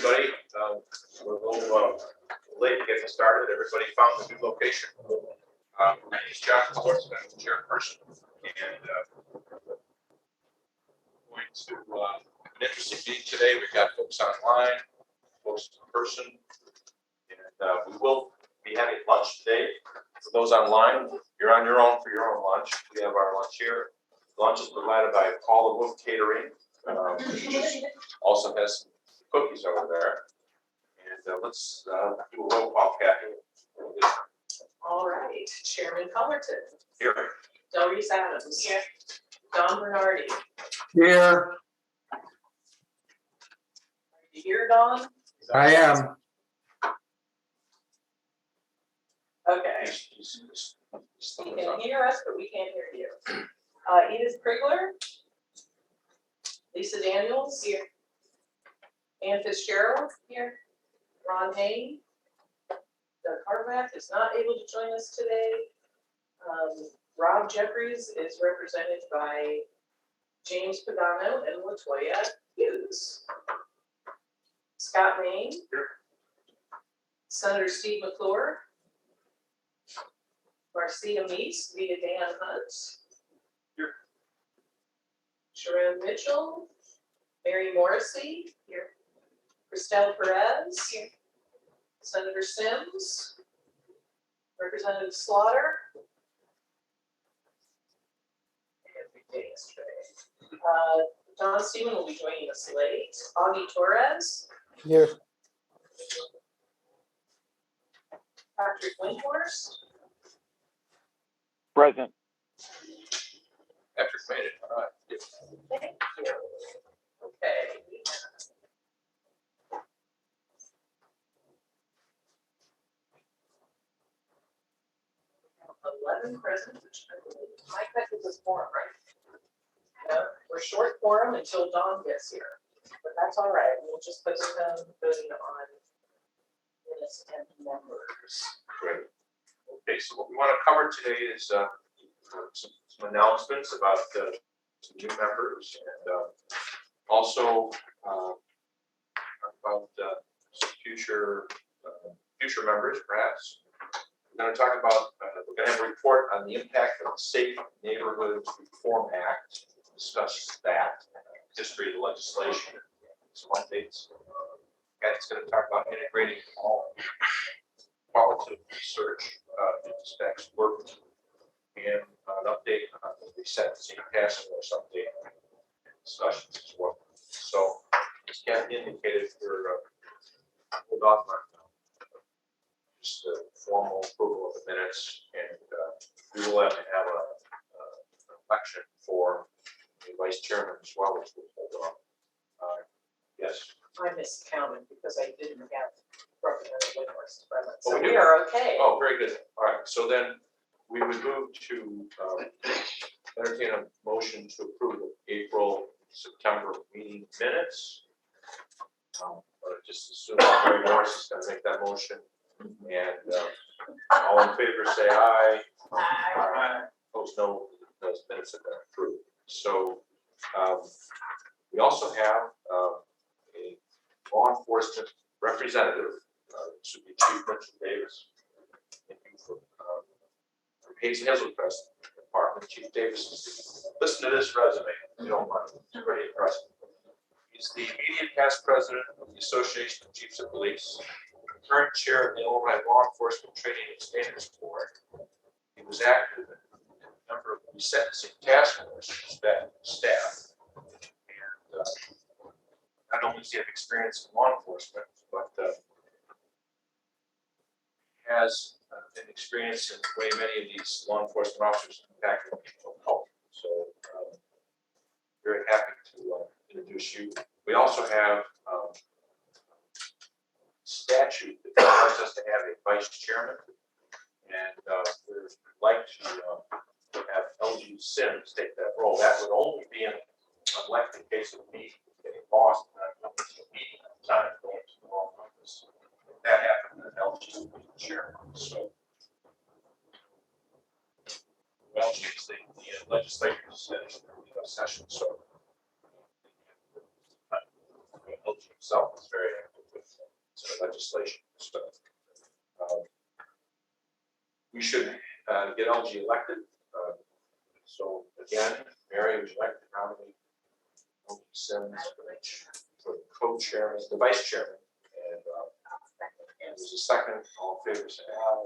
everybody. We're a little late getting started. Everybody found a new location. My name is John Schwartz, I'm the chairperson, and going to an interesting meeting today. We've got folks online, folks in person, and we will be having lunch today. For those online, you're on your own for your own lunch. We have our lunch here. Lunch is provided by Paula Wolf Catering. Also has some cookies over there. And let's do a roll call, Kathy. All right, Chairman Cullerton. Here. Del Reese Adams. Here. Don Bernardi. Here. Are you here, Don? I am. Okay. You can hear us, but we can't hear you. Edith Prigler. Lisa Daniels. Here. Ann Fitzgerald. Here. Ron Hain. Doug Harvath is not able to join us today. Rob Jeffries is represented by James Pagano and Latoya Hughes. Scott Main. Here. Senator Steve McClure. Marcia Meese via Dan Hunt. Here. Sharon Mitchell. Mary Morrissey. Here. Christelle Perez. Here. Senator Sims. Representative Slaughter. Don Steven will be joining us late. Augie Torres. Here. Patrick Windhorst. Present. Patrick made it. All right. Thank you. Okay. 11 present, which I believe Mike Beckett was quorum, right? We're short quorum until Dawn gets here, but that's all right. We'll just put them voting on minutes and members. Great. Okay, so what we want to cover today is some announcements about some new members and also about some future members, perhaps. We're going to talk about, we're going to have a report on the impact of the Safe Neighborhoods Reform Act, discuss that, history of the legislation, some updates. It's going to talk about integrating all qualitative research into SPAC's work, and an update on the resentencing task force update and discussions as well. So, as Kathy indicated, we're hold off on just the formal approval of the minutes, and we will have to have an election for the vice chairman as well, which we'll hold on. Yes. I miscounted because I didn't have Representative Windhorst present. Oh, So we we do. are okay. Oh, very good. All right. So then we would move to entertain a motion to approve the April, September meeting minutes. Or just assume Mary Morris is going to make that motion. And all in favor say aye. Aye. Opposed no. Those minutes have been approved. So we also have a law enforcement representative. This would be Chief Mitchell Davis. Thank you for from Hazel Crest Department. Chief Davis, listen to this resume. If you don't mind. It's very impressive. He's the immediate past president of the Association of Chiefs of Police, current chair of the Illinois Law Enforcement Training and Standards Board. He was active and a member of the resentencing task force staff. And not only does he have experience in law enforcement, but has an experience in the way many of these law enforcement officers impact people of health. So very happy to introduce you. We also have statute that requires us to have a vice chairman, and we'd like to have LG Sims take that role. That would only be in elected case of me getting lost and I'm going to a meeting at the time going to the wrong office. If that happened, then LG would be the chairman. So LG is the legislature's session, so LG himself is very active with legislation. So we should get LG elected. So again, Mary, would you like to nominate LG Sims for the co-chairman, the vice chairman? And there's a second. All in favor, say aye.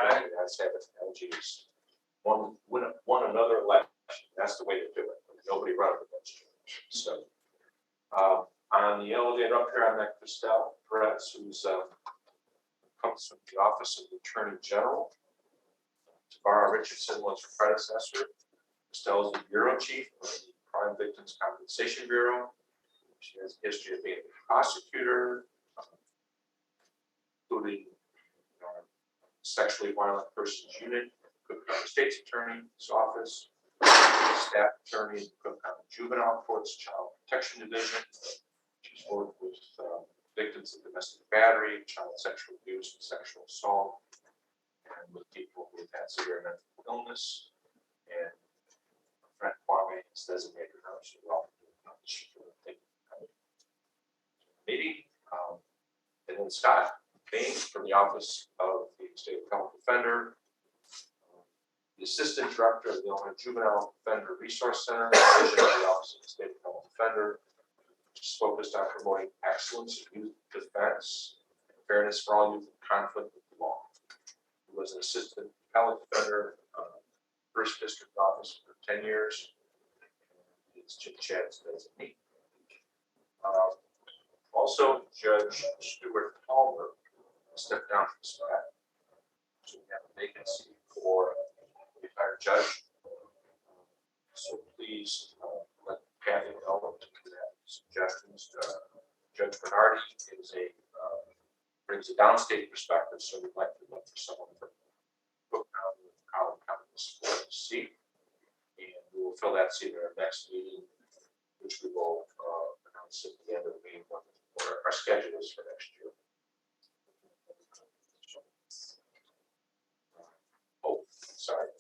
Aye. That's have it. LG is won another election. That's the way to do it. Nobody run against you. So on the elevator up here, I met Christelle Perez, who's comes from the Office of the Attorney General. Tara Richardson was her predecessor. Christelle is the bureau chief of the Crime Victims Compensation Bureau. She has a history of being a prosecutor, including sexually violent persons unit, Cook County State's Attorney's Office, staff attorney, Cook County Juvenile Court's Child Protection Division. She's worked with victims of domestic battery, child sexual abuse, and sexual assault, and with people who have had severe mental illness. And my friend Kwame has designated her as well. Meeting, and then Scott Baines from the Office of the State Appellate Defender, the Assistant Director of the Illinois Juvenile Offender Resource Center, Division of the Office of the State Appellate Defender, which is focused on promoting excellence in youth defense and fairness for all youth in conflict with the law. He was an Assistant Appellate Defender, First District Office for 10 years. It's Chip Chad's designee. Also, Judge Stuart Palmer stepped down from SPAC. So we have a vacancy for a retired judge. So please let Kathy know if you have suggestions. Judge Bernardi is brings a downstate perspective, so we'd like to look for someone from Cook County, Collin County to support the seat. And we will fill that seat in our next meeting, which we will announce at the end of the meeting what our schedule is for next year. Oh, sorry,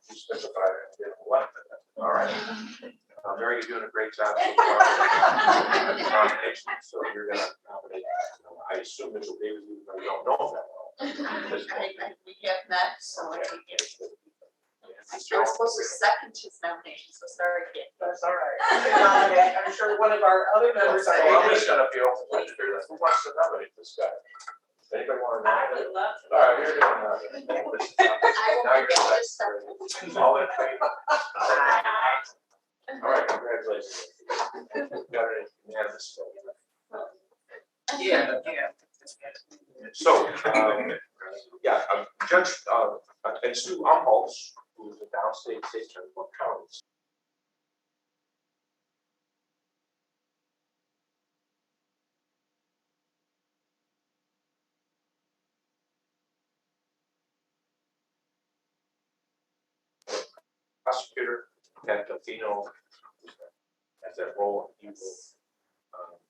you specified I did what? All right. Mary, you're doing a great job so far. So you're going to nominate, I assume Mitchell Davis, even though you don't know that well. We have met, so I can get it. I was Sure. supposed to second his nomination, so sorry again. That's all right. You can nominate. I'm sure one of our other members are. Well, I'm just going to be open to it. Who wants to nominate this guy? Anybody want to I nominate? would love to. All right, you're going to nominate. I will Now make you're this second. All in favor? All right, congratulations. Got it unanimous. Yeah. So, yeah, Judge, and Stu Umholtz, who is a downstate state attorney in Cook County. Prosecutor, Pat Delfino, has that role, and he will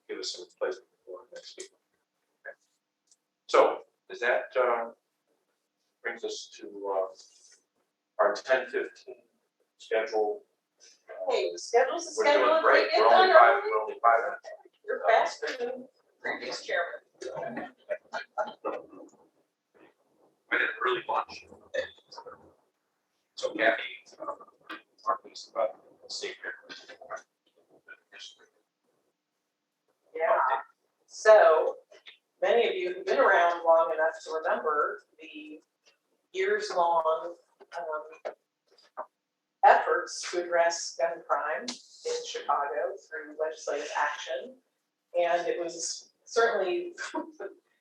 give us some placement for next week. Okay. So, does that brings us to our 10:15 schedule. Hey, the schedule's the We're schedule. doing If we great. get We're only done five early, minutes. you're faster than previous chairman. We did an early lunch. So Kathy, talk to us about the senior. Yeah. So many of you who've been around long enough to remember the years-long efforts to address gun crime in Chicago through legislative action. And it was certainly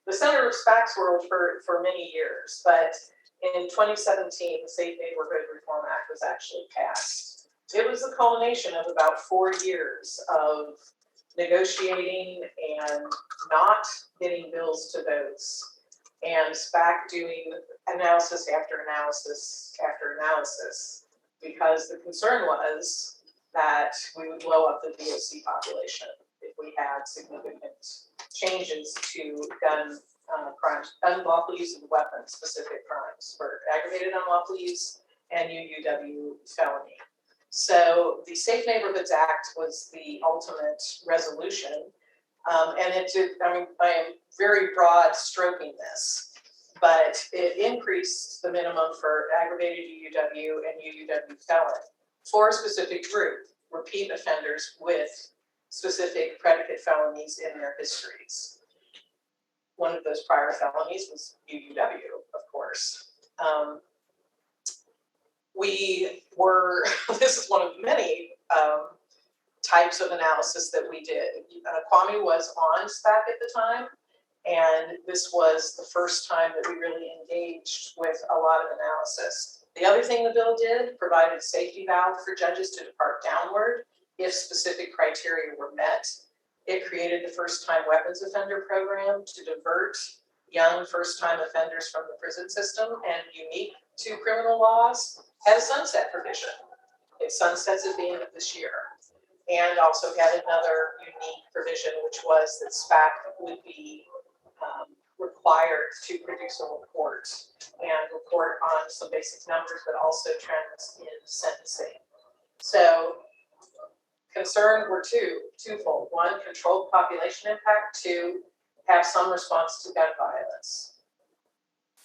the center of SPAC's world for many years. But in 2017, the Safe Neighborhood Reform Act was actually passed. It was the culmination of about 4 years of negotiating and not getting bills to votes, and SPAC doing analysis after analysis after analysis, because the concern was that we would blow up the VOC population if we had significant changes to gun crimes, unlawful use of weapons, specific crimes for aggravated unlawful use and UUW felony. So the Safe Neighborhoods Act was the ultimate resolution. And it did, I mean, I am very broad stroking this, but it increased the minimum for aggravated UUW and UUW felon for a specific group, repeat offenders with specific predicate felonies in their histories. One of those prior felonies was UUW, of course. We were, this is one of many types of analysis that we did. Kwame was on SPAC at the time, and this was the first time that we really engaged with a lot of analysis. The other thing the bill did, provided a safety valve for judges to depart downward if specific criteria were met. It created the first-time weapons offender program to divert young first-time offenders from the prison system, and unique to criminal laws, had a sunset provision. It sunsets at the end of this year. And also had another unique provision, which was that SPAC would be required to produce a report and report on some basic numbers, but also trends in sentencing. So concern were twofold. One, controlled population impact. Two, have some response to gun violence.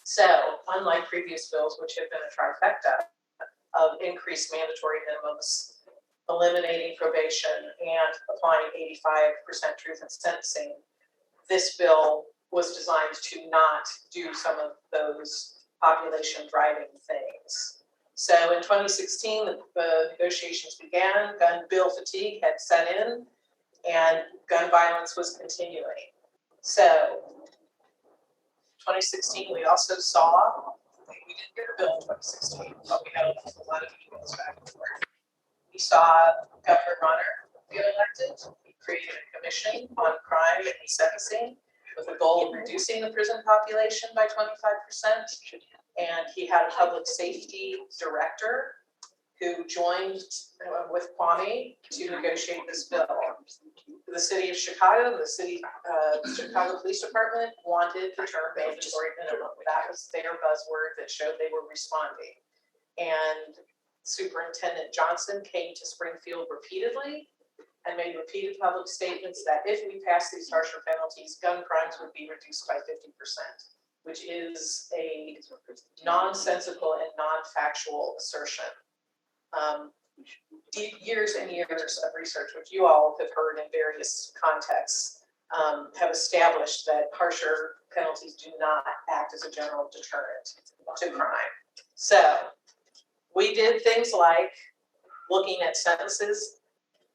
So unlike previous bills, which have been a trifecta of increased mandatory minimums, eliminating probation, and applying 85% truth in sentencing, this bill was designed to not do some of those population driving things. So in 2016, the negotiations began, gun bill fatigue had set in, and gun violence was continuing. So 2016, we also saw, we didn't get a bill in 2016, but we had a lot of emails back and forth. We saw Governor Runner get elected. He created a commission on crime and sentencing with the goal of reducing the prison population by 25%. And he had a public safety director who joined with Kwame to negotiate this bill. The city of Chicago, the Chicago Police Department wanted the term mandatory minimum. That was their buzzword that showed they were responding. And Superintendent Johnson came to Springfield repeatedly and made repeated public statements that if we pass these harsher penalties, gun crimes would be reduced by 50%, which is a nonsensical and non-factual assertion. Years and years of research, which you all have heard in various contexts, have established that harsher penalties do not act as a general deterrent to crime. So we did things like looking at sentences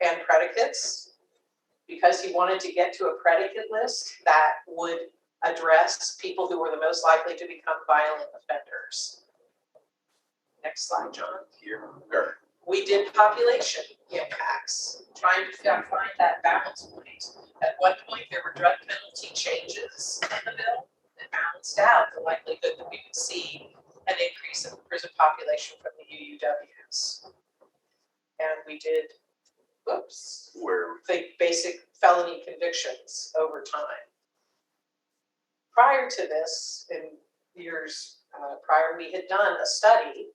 and predicates, because he wanted to get to a predicate list that would address people who were the most likely to become violent offenders. Next slide, John. Here. We did population impacts, trying to find that balance point. At one point, there were drug penalty changes in the bill that balanced out the likelihood that we would see an increase in the prison population from the UUWs. And we did, the basic felony convictions over time. Prior to this, in years prior, we had done a study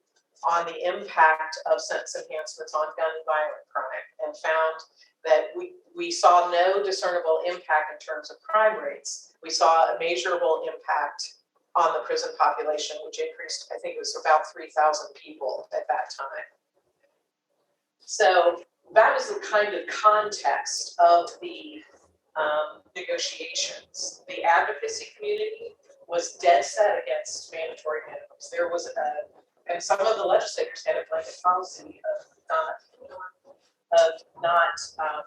on the impact of sentence enhancements on gun and violent crime, and found that we saw no discernible impact in terms of crime rates. We saw a measurable impact on the prison population, which increased, I think it was about 3,000 people at that time. So that was the kind of context of the negotiations. The advocacy community was dead set against mandatory minimums. There was and some of the legislators had a blanket policy of not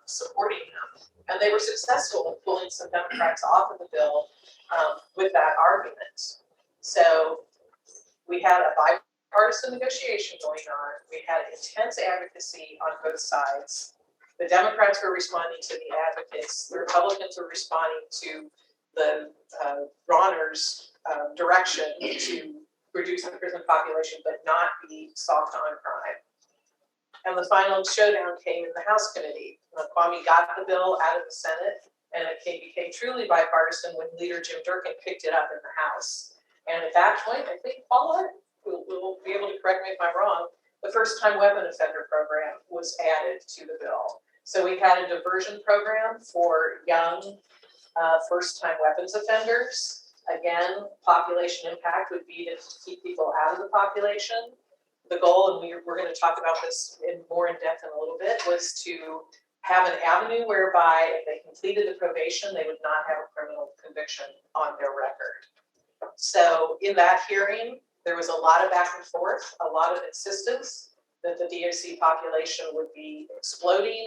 supporting them. And they were successful in pulling some Democrats off of the bill with that argument. So we had a bipartisan negotiation going on. We had intense advocacy on both sides. The Democrats were responding to the advocates. The Republicans were responding to the Ronner's direction to reduce the prison population, but not be soft on crime. And the final showdown came in the House committee. Kwame got the bill out of the Senate, and it became truly bipartisan when Leader Jim Durkin picked it up in the House. And at that point, I think Paula will be able to correct me if I'm wrong, the first-time weapon offender program was added to the bill. So we had a diversion program for young first-time weapons offenders. Again, population impact would be to keep people out of the population. The goal, and we're going to talk about this more in depth in a little bit, was to have an avenue whereby if they completed the probation, they would not have a criminal conviction on their record. So in that hearing, there was a lot of back and forth, a lot of insistence that the DOC population would be exploding,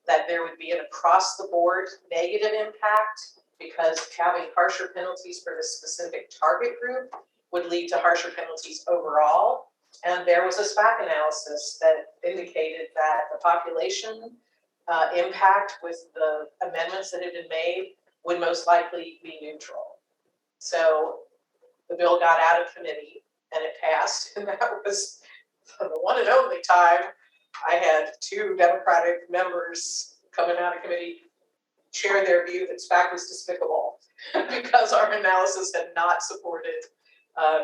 that there would be an across-the-board negative impact because having harsher penalties for this specific target group would lead to harsher penalties overall. And there was a SPAC analysis that indicated that the population impact with the amendments that had been made would most likely be neutral. So the bill got out of committee and it passed, and that was the one and only time I had two Democratic members coming out of committee share their view that SPAC was despicable because our analysis had not supported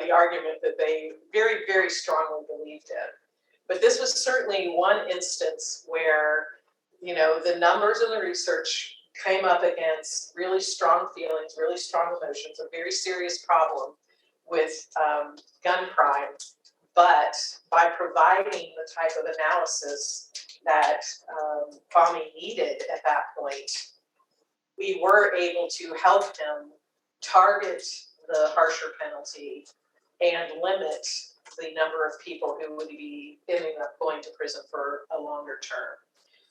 the argument that they very, very strongly believed in. But this was certainly one instance where, you know, the numbers and the research came up against really strong feelings, really strong emotions, a very serious problem with gun crime. But by providing the type of analysis that Kwame needed at that point, we were able to help him target the harsher penalty and limit the number of people who would be ending up going to prison for a longer term.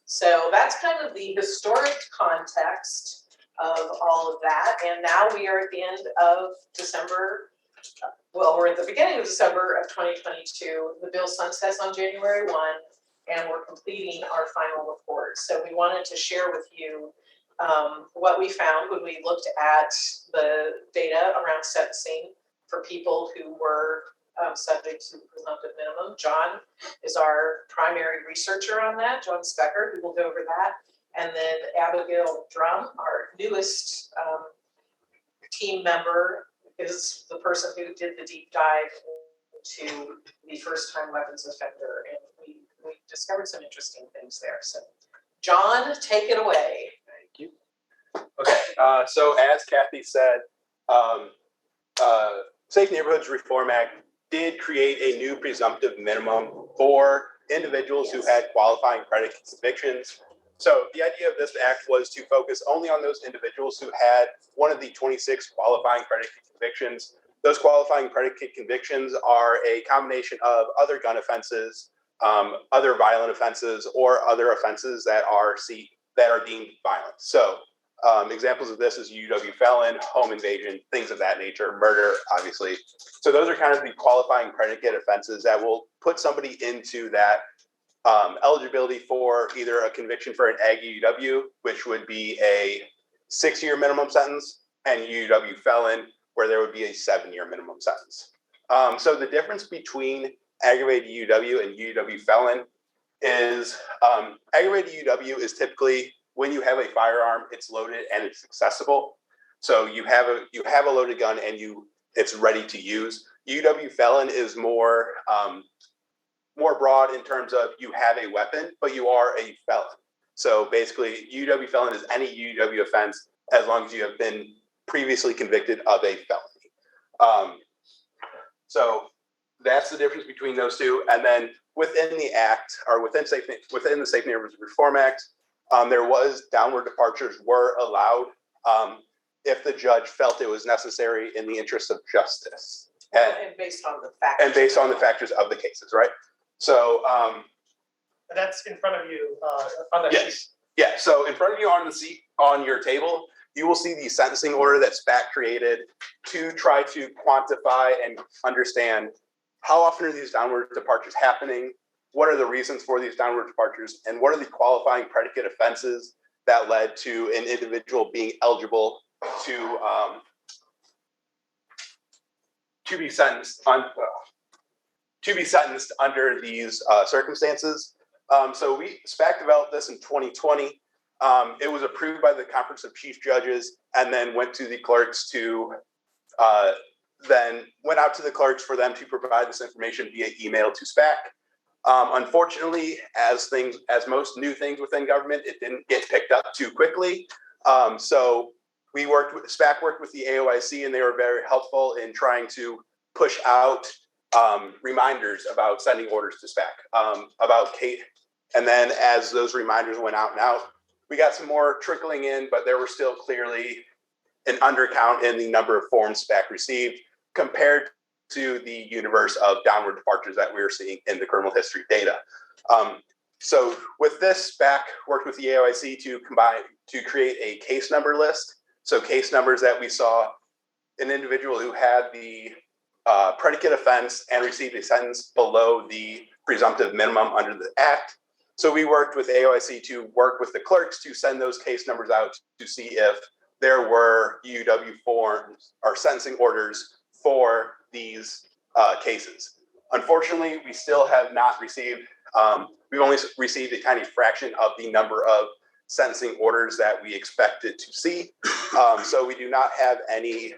So that's kind of the historic context of all of that. And now we are at the end of December. Well, we're at the beginning of December of 2022. The bill sunsets on January 1, and we're completing our final report. So we wanted to share with you what we found when we looked at the data around sentencing for people who were subject to the presumptive minimum. John is our primary researcher on that, John Specker, who will go over that. And then Abigail Drum, our newest team member, is the person who did the deep dive into the first-time weapons offender. And we discovered some interesting things there. So John, take it away. Thank you. Okay, so as Kathy said, Safe Neighborhoods Reform Act did create a new presumptive minimum for individuals who had qualifying predicate convictions. So the idea of this act was to focus only on those individuals who had one of the 26 qualifying predicate convictions. Those qualifying predicate convictions are a combination of other gun offenses, other violent offenses, or other offenses that are deemed violent. So examples of this is UW felon, home invasion, things of that nature, murder, obviously. So those are kind of the qualifying predicate offenses that will put somebody into that eligibility for either a conviction for an ag UW, which would be a 6-year minimum sentence, and UW felon, where there would be a 7-year minimum sentence. So the difference between aggravated UW and UW felon is aggravated UW is typically when you have a firearm, it's loaded and it's accessible. So you have a loaded gun and it's ready to use. UW felon is more broad in terms of you have a weapon, but you are a felon. So basically, UW felon is any UW offense as long as you have been previously convicted of a felony. So that's the difference between those two. And then within the act, or within the Safe Neighborhoods Reform Act, there was downward departures were allowed if the judge felt it was necessary in the interest of justice. And based on the factors. And based on the factors of the cases, right? So that's in front of you on that sheet. yes, yeah. So in front of you on the seat on your table, you will see the sentencing order that SPAC created to try to quantify and understand how often are these downward departures happening, what are the reasons for these downward departures, and what are the qualifying predicate offenses that led to an individual being eligible to be sentenced under these circumstances. So SPAC developed this in 2020. It was approved by the Conference of Chief Judges and then went to the clerks went out to the clerks for them to provide this information via email to SPAC. Unfortunately, as most new things within government, it didn't get picked up too quickly. So SPAC worked with the AOIC, and they were very helpful in trying to push out reminders about sending orders to SPAC, about Kate. And then as those reminders went out and out, we got some more trickling in, but there were still clearly an undercount in the number of forms SPAC received compared to the universe of downward departures that we were seeing in the criminal history data. So with this, SPAC worked with the AOIC to create a case number list. So case numbers that we saw an individual who had the predicate offense and received a sentence below the presumptive minimum under the act. So we worked with AOIC to work with the clerks to send those case numbers out to see if there were UW forms or sentencing orders for these cases. Unfortunately, we still have not received, we've only received a tiny fraction of the number of sentencing orders that we expected to see. So we do not have any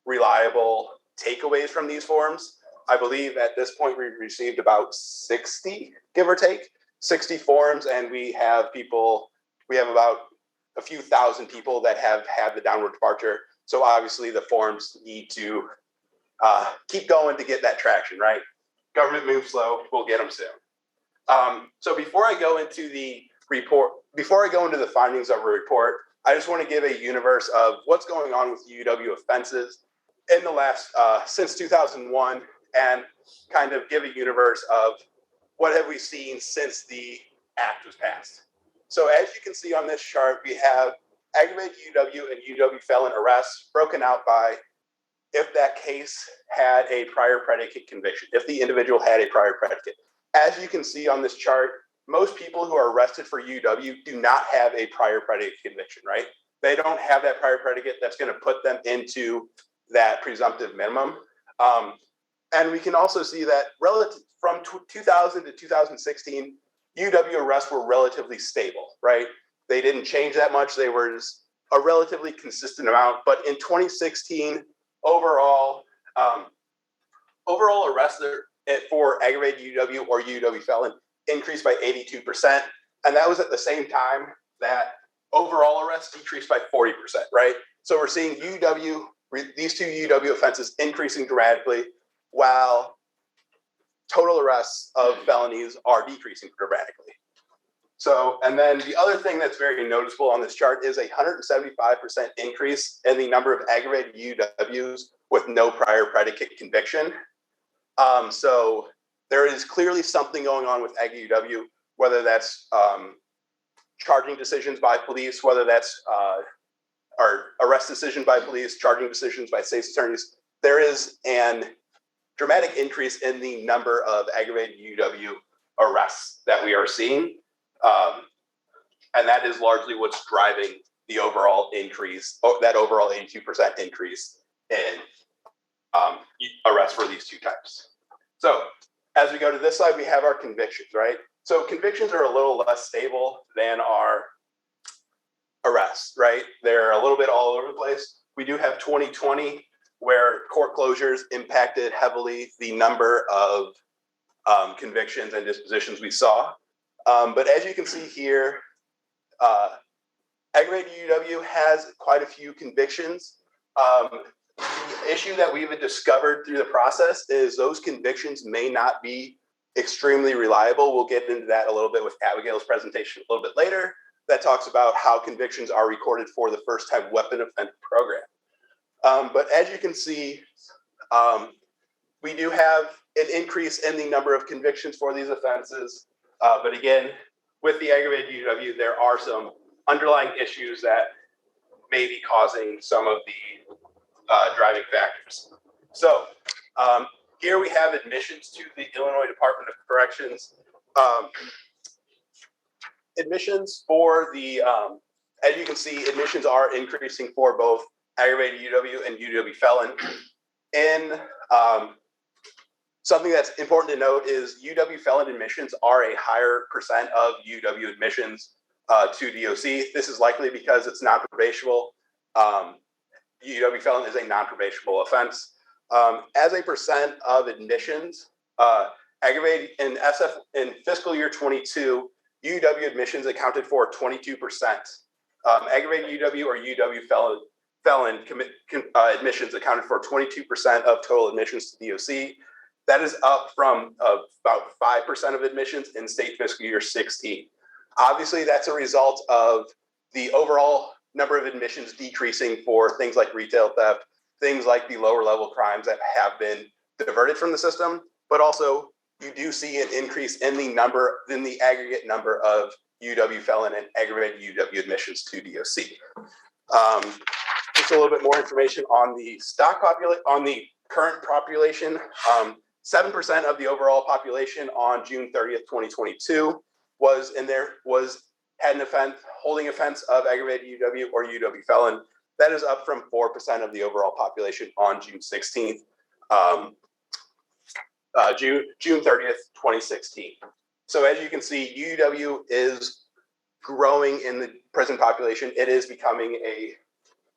reliable takeaways from these forms. I believe at this point we've received about 60, give or take, 60 forms, and we have about a few thousand people that have had the downward departure. So obviously the forms need to keep going to get that traction, right? Government moves slow, we'll get them soon. So before I go into the report, before I go into the findings of a report, I just want to give a universe of what's going on with UW offenses in the last, since 2001, and kind of give a universe of what have we seen since the act was passed. So as you can see on this chart, we have aggravated UW and UW felon arrests broken out by if that case had a prior predicate conviction, if the individual had a prior predicate. As you can see on this chart, most people who are arrested for UW do not have a prior predicate conviction, right? They don't have that prior predicate that's going to put them into that presumptive minimum. And we can also see that relative from 2000 to 2016, UW arrests were relatively stable, right? They didn't change that much. They were just a relatively consistent amount. But in 2016, overall arrests for aggravated UW or UW felon increased by 82%. And that was at the same time that overall arrests decreased by 40%, right? So we're seeing these two UW offenses increasing dramatically while total arrests of felonies are decreasing dramatically. So, and then the other thing that's very noticeable on this chart is a 175% increase in the number of aggravated UWs with no prior predicate conviction. So there is clearly something going on with Ag UW, whether that's charging decisions by police, whether that's or arrest decision by police, charging decisions by state's attorneys. There is an dramatic increase in the number of aggravated UW arrests that we are seeing. And that is largely what's driving the overall increase, that overall 82% increase in arrests for these two types. So as we go to this slide, we have our convictions, right? So convictions are a little less stable than our arrests, right? They're a little bit all over the place. We do have 2020 where court closures impacted heavily the number of convictions and dispositions we saw. But as you can see here, aggravated UW has quite a few convictions. The issue that we've discovered through the process is those convictions may not be extremely reliable. We'll get into that a little bit with Abigail's presentation a little bit later. That talks about how convictions are recorded for the first time weapon offender program. But as you can see, we do have an increase in the number of convictions for these offenses. But again, with the aggravated UW, there are some underlying issues that may be causing some of the driving factors. So here we have admissions to the Illinois Department of Corrections. Admissions for the, as you can see, admissions are increasing for both aggravated UW and UW felon. And something that's important to note is UW felon admissions are a higher percent of UW admissions to DOC. This is likely because it's non-probationable. UW felon is a non-probationable offense. As a percent of admissions, aggravated in fiscal year 22, UW admissions accounted for 22%. Aggravated UW or UW felon felon admissions accounted for 22% of total admissions to DOC. That is up from about 5% of admissions in state fiscal year 16. Obviously, that's a result of the overall number of admissions decreasing for things like retail theft, things like the lower level crimes that have been diverted from the system, but also you do see an increase in the aggregate number of UW felon and aggravated UW admissions to DOC. Just a little bit more information on the on the current population. 7% of the overall population on June 30th, 2022 had an offense, holding offense of aggravated UW or UW felon. That is up from 4% of the overall population on June 16th, June 30th, 2016. So as you can see, UW is growing in the prison population. It is becoming a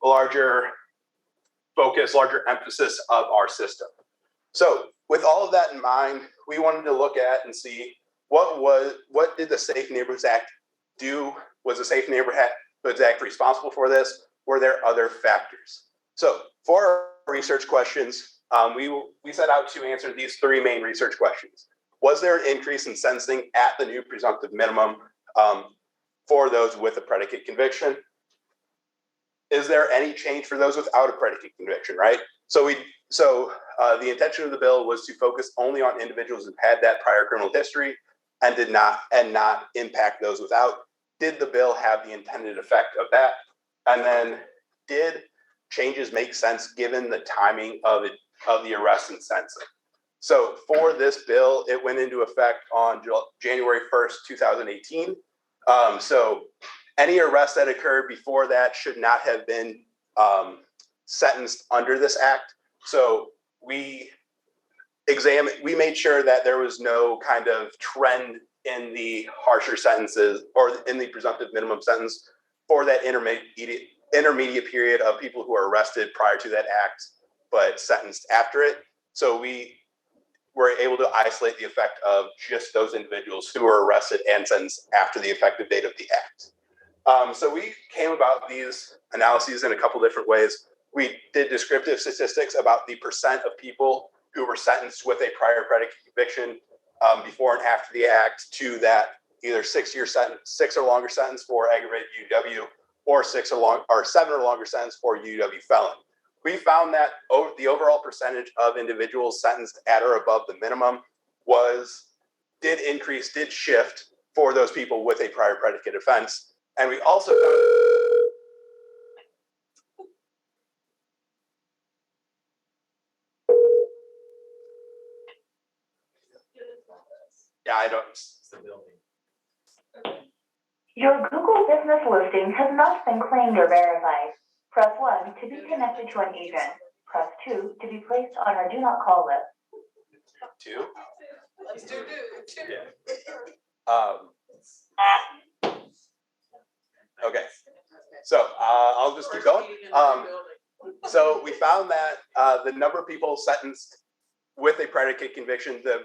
larger focus, larger emphasis of our system. So with all of that in mind, we wanted to look at and see what did the Safe Neighborhoods Act do? Was the Safe Neighborhoods Act responsible for this? Were there other factors? So for our research questions, we set out to answer these three main research questions. Was there an increase in sentencing at the new presumptive minimum for those with a predicate conviction? Is there any change for those without a predicate conviction, right? So the intention of the bill was to focus only on individuals who had that prior criminal history and not impact those without. Did the bill have the intended effect of that? And then did changes make sense given the timing of the arrest and sentencing? So for this bill, it went into effect on January 1st, 2018. So any arrest that occurred before that should not have been sentenced under this act. So we made sure that there was no kind of trend in the harsher sentences or in the presumptive minimum sentence for that intermediate period of people who are arrested prior to that act, but sentenced after it. So we were able to isolate the effect of just those individuals who were arrested and sentenced after the effective date of the act. So we came about these analyses in a couple different ways. We did descriptive statistics about the percent of people who were sentenced with a prior predicate conviction before and after the act to that either 6 or longer sentence for aggravated UW or 7 or longer sentence for UW felon. We found that the overall percentage of individuals sentenced at or above the minimum did shift for those people with a prior predicate offense. And we also found it's the building. Your Google business listing has not been claimed or verified. Press 1 to be connected to an agent. Press 2 to be placed on our do not call list. 2? Let's do two. Yeah. Okay. So I'll just keep going. So we found that the number of people sentenced with a predicate conviction, the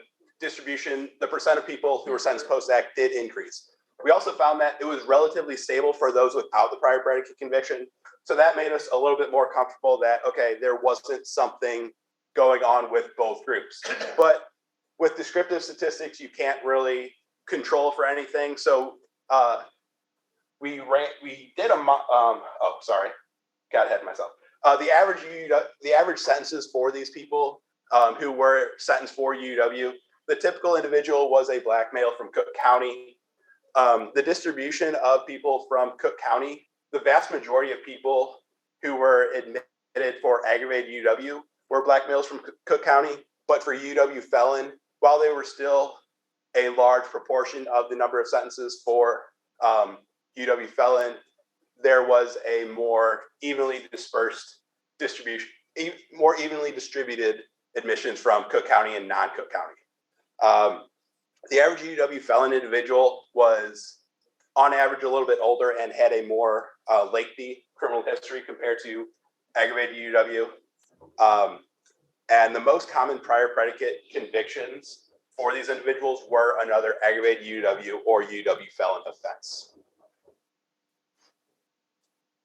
percent of people who were sentenced post-act did increase. We also found that it was relatively stable for those without the prior predicate conviction. So that made us a little bit more comfortable that, okay, there wasn't something going on with both groups. But with descriptive statistics, you can't really control for anything. So we did got ahead of myself. The average sentences for these people who were sentenced for UW, the typical individual was a Black male from Cook County. The distribution of people from Cook County, the vast majority of people who were admitted for aggravated UW were Black males from Cook County, but for UW felon, while they were still a large proportion of the number of sentences for UW felon, there was a more evenly distributed admissions from Cook County and non-Cook County. The average UW felon individual was on average a little bit older and had a more lengthy criminal history compared to aggravated UW. And the most common prior predicate convictions for these individuals were another aggravated UW or UW felon offense.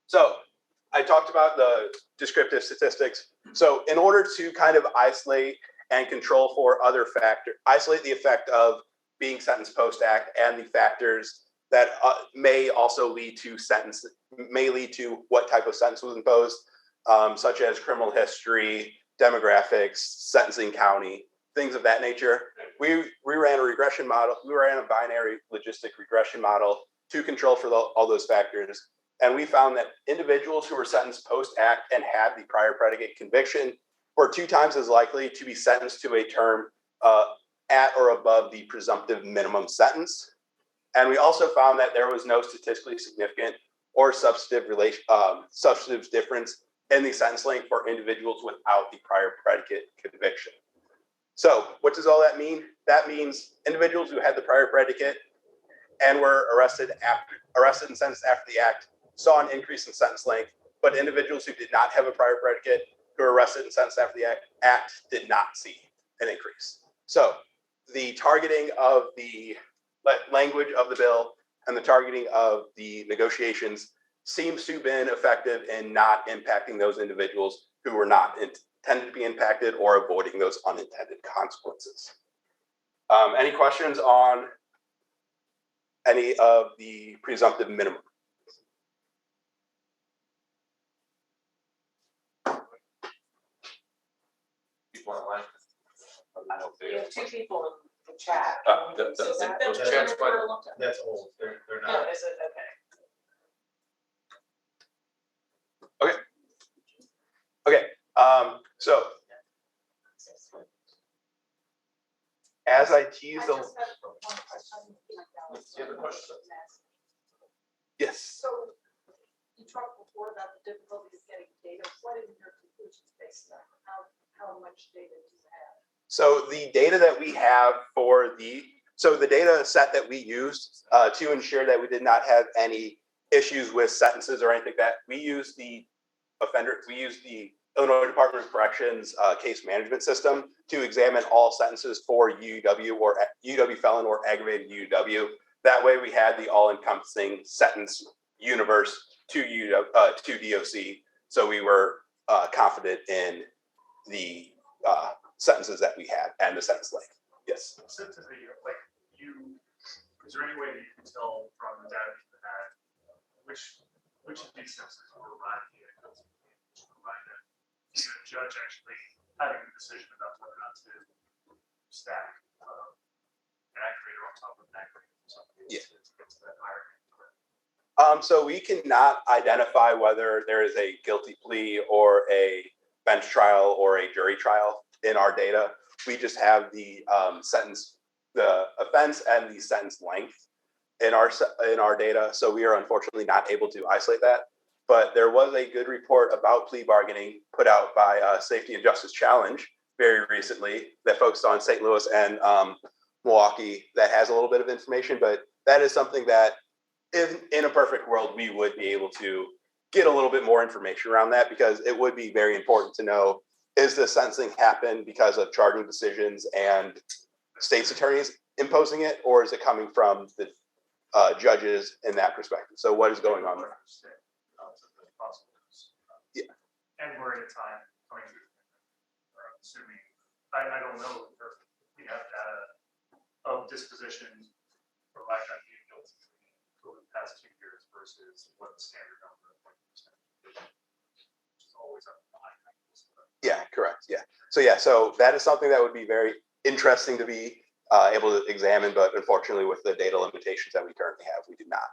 So I talked about the descriptive statistics. So in order to kind of isolate and control for other factors, isolate the effect of being sentenced post-act and the factors that may also lead to what type of sentence was imposed, such as criminal history, demographics, sentencing county, things of that nature. We ran a regression model. We ran a binary logistic regression model to control for all those factors. And we found that individuals who were sentenced post-act and had the prior predicate conviction were 2 times as likely to be sentenced to a term at or above the presumptive minimum sentence. And we also found that there was no statistically significant or substantive difference in the sentence length for individuals without the prior predicate conviction. So what does all that mean? That means individuals who had the prior predicate and were arrested and sentenced after the act saw an increase in sentence length, but individuals who did not have a prior predicate who were arrested and sentenced after the act did not see an increase. So the targeting of the language of the bill and the targeting of the negotiations seems to have been effective in not impacting those individuals who were not intended to be impacted or avoiding those unintended consequences. Any questions on any of the presumptive minimum? People online? I don't know if We they- have 2 people in the chat. Those Is that- chats might- That's old, they're No, not. is it, okay. Okay, so as I teased, I just have one question. You have a question? yes. So you talked before about the difficulty of getting data. What are your conclusions based on? How much data do you have? So the data that we have the data set that we used to ensure that we did not have any issues with sentences or anything like that, we used the Illinois Department of Corrections case management system to examine all sentences for UW or UW felon or aggravated UW. That way we had the all-encompassing sentence universe to DOC. So we were confident in the sentences that we had and the sentence length. Yes. Sentences that is there any way that you can tell from the data that you had, which of these sentences were arrived at? The judge actually having the decision about whether or not to stack an aggravator on top of an aggravator. Yeah. It's that higher. So we cannot identify whether there is a guilty plea or a bench trial or a jury trial in our data. We just have the the offense and the sentence length in our data. So we are unfortunately not able to isolate that. But there was a good report about plea bargaining put out by Safety and Justice Challenge very recently that focused on St. Louis and Milwaukee that has a little bit of information. But that is something that in a perfect world, we would be able to get a little bit more information around that, because it would be very important to know, is the sentencing happen because of charging decisions and state's attorneys imposing it, or is it coming from the judges in that perspective? So what is going on there? Yeah. And we're at a time coming through, assuming, I don't know if we have data of disposition for lack of being guilty over the past 2 years versus what the standard number of 20%, which is always up behind. Yeah, correct. Yeah. So that is something that would be very interesting to be able to examine, but unfortunately with the data limitations that we currently have, we do not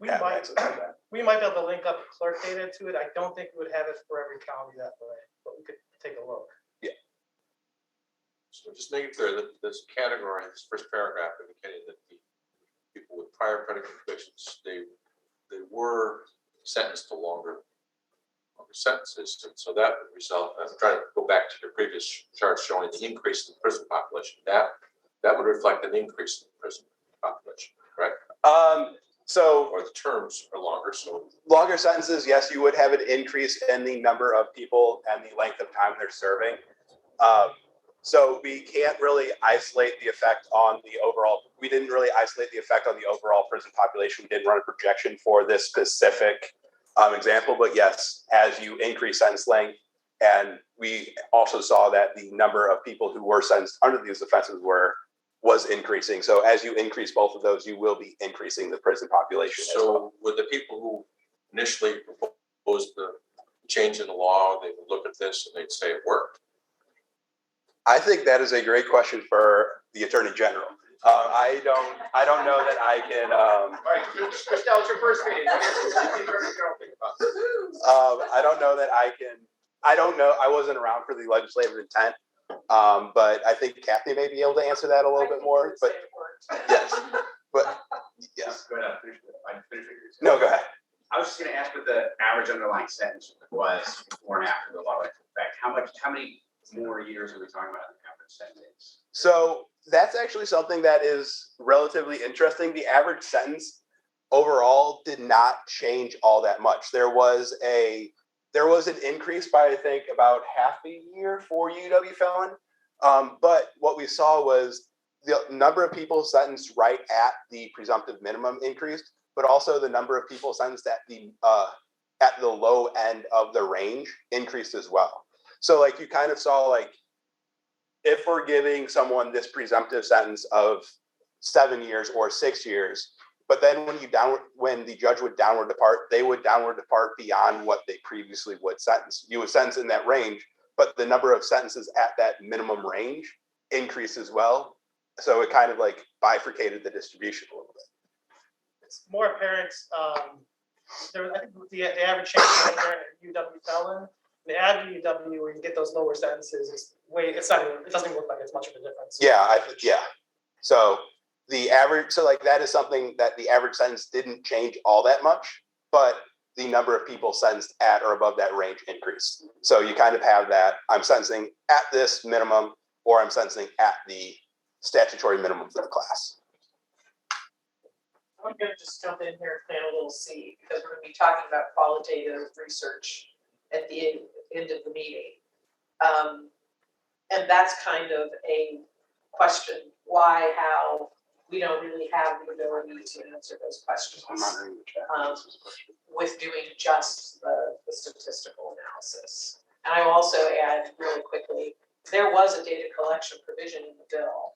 have access to that. We might be able to link up clerk data to it. I don't think we would have it for every county that way, but we could take a look. So just make it clear that this category, this first paragraph indicated that the people with prior predicate convictions, they were sentenced to longer sentences. And so that would result, I'm trying to go back to your previous chart showing the increase in the prison population. That would reflect an increase in the prison population, correct? Or the terms are longer, so. Longer sentences, yes, you would have an increase in the number of people and the length of time they're serving. So we can't really isolate the effect on the overall. We didn't really isolate the effect on the overall prison population. We didn't run a projection for this specific example, but yes, as you increase sentence length, and we also saw that the number of people who were sentenced under these offenses was increasing. So as you increase both of those, you will be increasing the prison population as well. So with the people who initially proposed the change in the law, they would look at this and they'd say it worked? I think that is a great question for the Attorney General. I don't know that I can. All right, Christelle, it's your first meeting. I don't know that I can. I don't know. I wasn't around for the legislative intent, but I think Kathy may be able to answer that a little bit more. But yes, but yes. Go ahead, finish it. No, go ahead. I was just gonna ask what the average underlying sentence was before and after the law went into effect. How many more years are we talking about in the average sentence? So that's actually something that is relatively interesting. The average sentence overall did not change all that much. There was an increase by, I think, about half a year for UW felon. But what we saw was the number of people sentenced right at the presumptive minimum increased, but also the number of people sentenced at the low end of the range increased as well. So like you kind of saw, like, if we're giving someone this presumptive sentence of 7 years or 6 years, but then when the judge would downward depart, they would downward depart beyond what they previously would sentence. You would sentence in that range, but the number of sentences at that minimum range increased as well. So it kind of like bifurcated the distribution a little bit. It's more apparent, I think the average change is apparent in UW felon. The average UW where you get those lower sentences it doesn't even look like it's much of a difference. Yeah. So the average, so like that is something that the average sentence didn't change all that much, but the number of people sentenced at or above that range increased. So you kind of have that, I'm sentencing at this minimum, or I'm sentencing at the statutory minimum for the class. I'm gonna just jump in here and plant a little seed, because we're gonna be talking about qualitative research at the end of the meeting. And that's kind of a question, why, how, we don't really have the ability to answer those questions with doing just the statistical analysis. And I will also add really quickly, there was a data collection provision in the bill.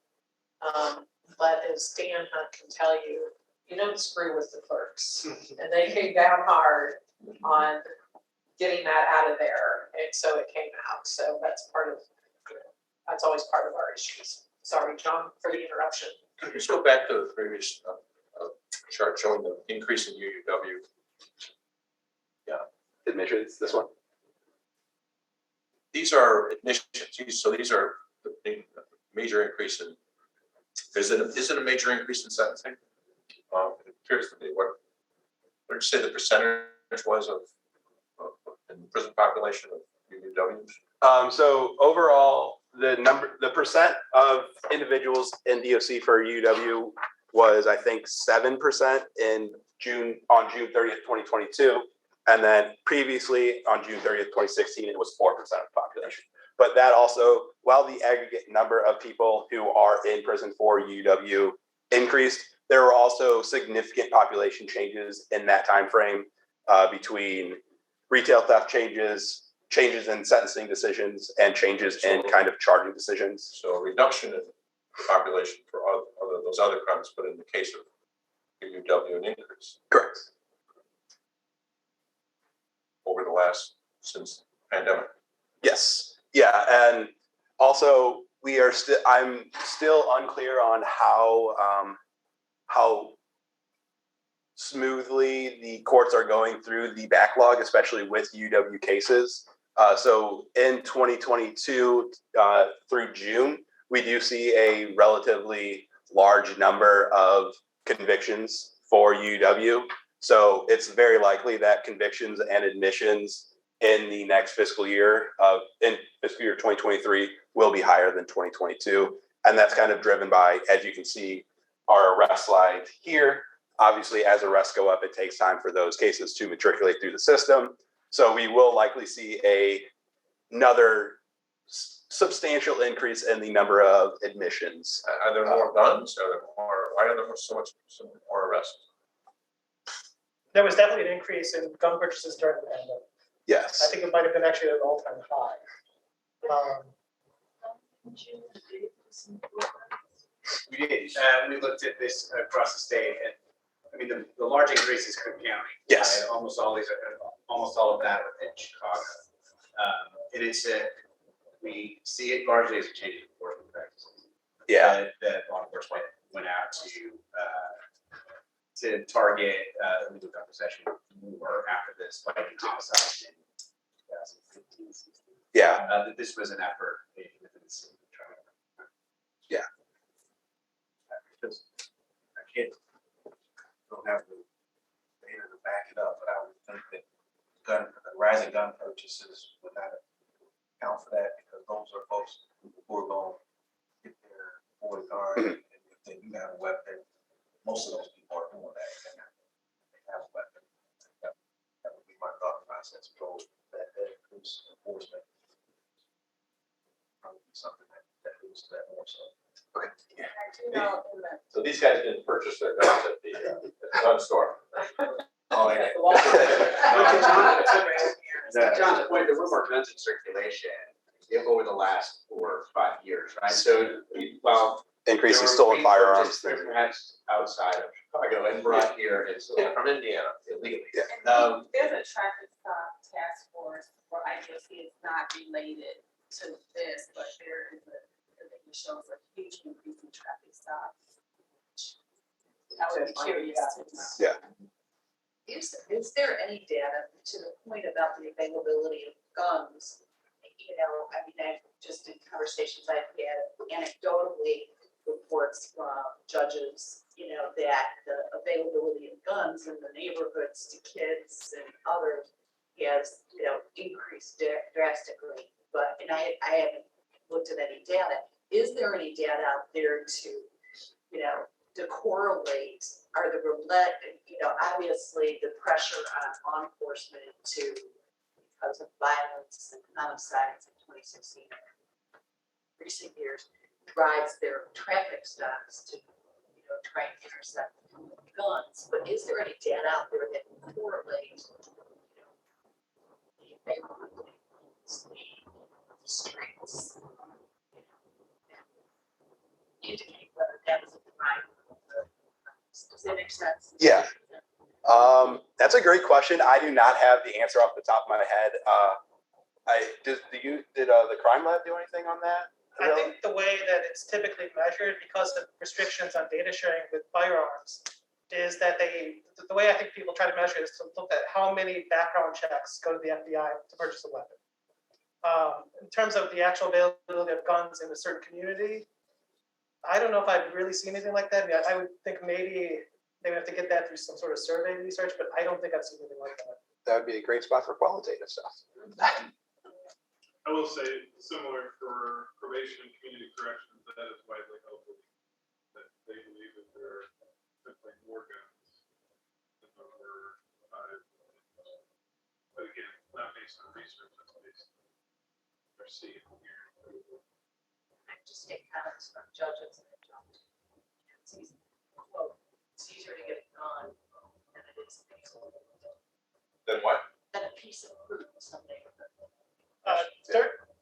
But as Dan Hunt can tell you, you don't screw with the clerks. And they came down hard on getting that out of there, and so it came out. So that's always part of our issues. Sorry, John, for the interruption. Could you just go back to the previous chart showing the increase in UUW? Admissions, this one? These are admissions, so these are the major increase in, is it a major increase in sentencing? It appears to be. What did you say the percentage was of in the prison population of UUWs? So overall, the percent of individuals in DOC for UW was, I think, 7% on June 30th, 2022. And then previously on June 30th, 2016, it was 4% of the population. But that also, while the aggregate number of people who are in prison for UW increased, there were also significant population changes in that time frame between retail theft changes in sentencing decisions, and changes in kind of charging decisions. So a reduction in population for those other crimes, but in the case of UW, an increase. Correct. Over the since the pandemic. Yes. Yeah. And also I'm still unclear on how smoothly the courts are going through the backlog, especially with UW cases. So in 2022 through June, we do see a relatively large number of convictions for UW. So it's very likely that convictions and admissions in the next fiscal year, in fiscal year 2023, will be higher than 2022. And that's kind of driven by, as you can see, our arrest slide here. Obviously, as arrests go up, it takes time for those cases to matriculate through the system. So we will likely see another substantial increase in the number of admissions. Are there more guns? Why are there so more arrests? there was definitely an increase in gun purchases during the pandemic. I Yes. think it might have been actually at an all-time high. We did, we looked at this across the state, and, I mean, the large increase is Cook County. Yes. Right? Almost all of that within Chicago. And it's we see it largely as a change in enforcement practices. Yeah. That law enforcement went out to target illegal gun possession more after the spike in homicide in 2015, 16. Yeah. That this was an effort within the city to try to. Because I don't have the data to back it up, but I would think that rising gun purchases would not account for that, because those are folks who are going to get their boy card, and if they do have a weapon, most of those people are doing that. They have a weapon. That would be my thought process. So that increase enforcement probably be something that leads to that more so. Okay. I do know in the So these guys didn't purchase their guns at the gun store. Oh, yeah. To John's point, there were more guns in circulation over the last 4 or 5 years, right? So, well. Increase in there were stolen being firearms. purchased Perhaps outside of Chicago and brought here in From Indiana illegally. Um, There's a traffic stop task force, or I guess it's not related to this, but there is I think it shows a huge increase in traffic stops. I would be curious to know. Yeah. Is there any data to the point about the availability of guns? You know, I mean, I've just in conversations I've had anecdotally reports from judges, you know, that the availability of guns in the neighborhoods to kids and others has, you know, increased drastically. But, and I haven't looked at any data. Is there any data out there to, you know, to correlate, are the roulette, you know, obviously the pressure on law enforcement because of violence and homicides in 2016, recent years, drives their traffic stops to, you know, try and intercept guns. But is there any data out there that correlates, you know, the availability of the streets, indicate whether that is a crime? Does that make sense? Yeah. That's a great question. I do not have the answer off the top of my head. Did the crime lab do anything on that? I think the way that it's typically measured, because of restrictions on data sharing with firearms, is that the way I think people try to measure it is to look at how many background checks go to the FBI to purchase a weapon. In terms of the actual availability of guns in a certain community, I don't know if I've really seen anything like that. I would think maybe they would have to get that through some sort of survey research, but I don't think I've seen anything like that. That would be a great spot for qualitative stuff. I will say, similar for probation and community corrections, that is widely held belief, that they believe that there are simply more guns than there were 5. But again, not based on research, that's based on their seeing here. I just get comments from judges and it's easy, quote, it's easier to get a gun than it is a piece of Then what? than a piece of fruit in some neighborhood.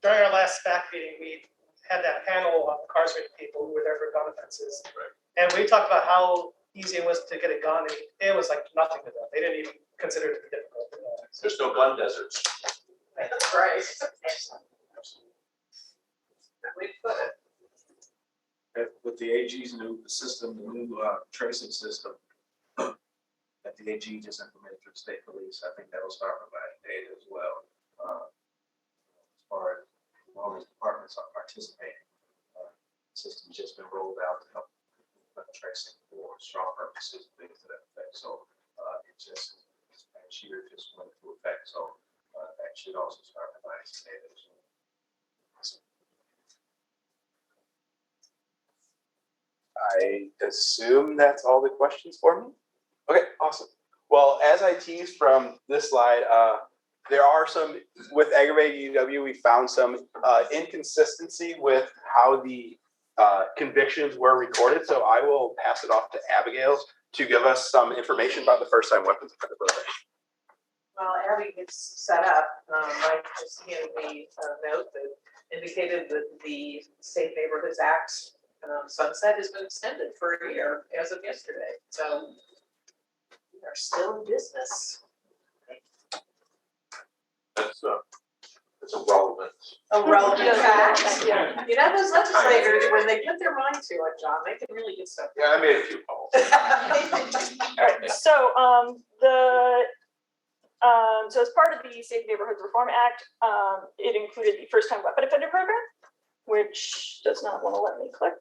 During our last SPAC meeting, we had that panel of incarcerated people who were there for gun offenses. Right. And we talked about how easy it was to get a gun, and it was like nothing to them. They didn't even consider it to be difficult. There's no gun deserts. Right. We put it. With the AG's new system, the new tracing system that the AG just implemented through the state police, I think that'll start providing data as well. As far as all these departments are participating, the system's just been rolled out to help tracing for strong purposes, things to that effect. So it just last year just went into effect. So that should also start providing some data as well. I assume that's all the questions for me. Okay, awesome. Well, as I teased from this slide, there are some, with aggravated UW, we found some inconsistency with how the convictions were recorded. So I will pass it off to Abigail to give us some information about the first-time weapons offender program. Well, Abby gets set up. Mike just handed me a note that indicated that the Safe Neighborhoods Act sunset has been extended for a year as of yesterday. So we are still in business. That's a relevant. A relevant fact. Yeah. You know, those legislators, when they put their mind to it, John, they can really get stuff Yeah, I made a few calls. done. Alright, so, so as part of the Safe Neighborhoods Reform Act, it included the first-time weapon offender program, which does not want to let me click.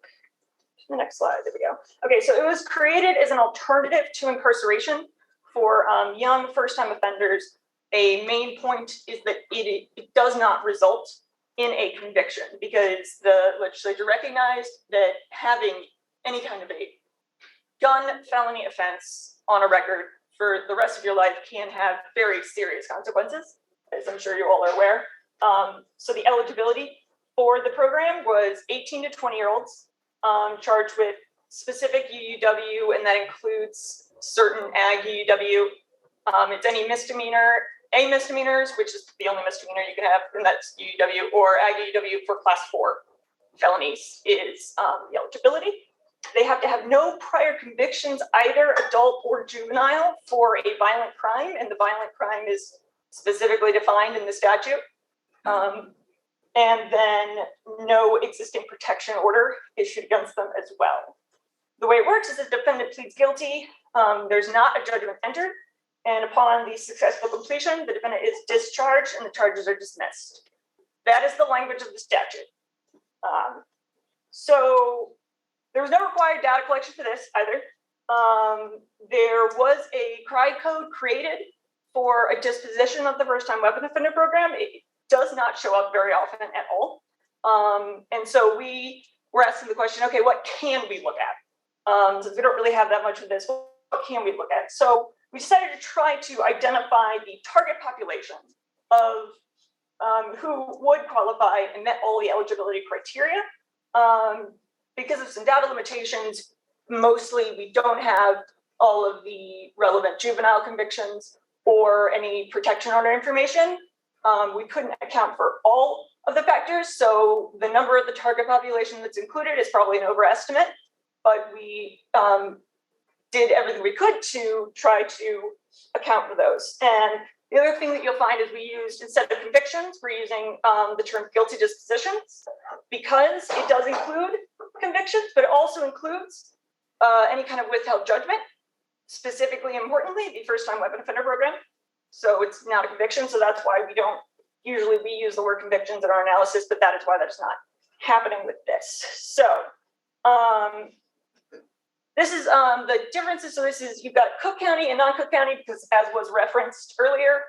The next slide, there we go. Okay, so it was created as an alternative to incarceration for young first-time offenders. A main point is that it does not result in a conviction because the legislature recognized that having any kind of a gun felony offense on a record for the rest of your life can have very serious consequences, as I'm sure you all are aware. So the eligibility for the program was 18 to 20-year-olds charged with specific UUW, and that includes certain ag UUW. It's any misdemeanors, which is the only misdemeanor you can have, and that's UUW, or ag UUW for class 4 felonies is the eligibility. They have to have no prior convictions, either adult or juvenile, for a violent crime, and the violent crime is specifically defined in the statute. And then no existing protection order issued against them as well. The way it works is the defendant pleads guilty, there's not a judgment entered, and upon the successful completion, the defendant is discharged and the charges are dismissed. That is the language of the statute. So there was no required data collection for this either. There was a CRI code created for a disposition of the first-time weapon offender program. It does not show up very often at all. And so we were asking the question, okay, what can we look at? Since we don't really have that much of this, what can we look at? So we decided to try to identify the target population of who would qualify and met all the eligibility criteria. Because of some data limitations, mostly we don't have all of the relevant juvenile convictions or any protection order information. We couldn't account for all of the factors, so the number of the target population that's included is probably an overestimate, but we did everything we could to try to account for those. And the other thing that you'll find is we used, instead of convictions, we're using the term guilty dispositions, because it does include convictions, but it also includes any kind of withheld judgment, specifically, importantly, the first-time weapon offender program. So it's not a conviction, so that's why we don't usually use the word convictions in our analysis, but that is why that's not happening with this. So this is the differences. So this is, you've got Cook County and non-Cook County, because as was referenced earlier,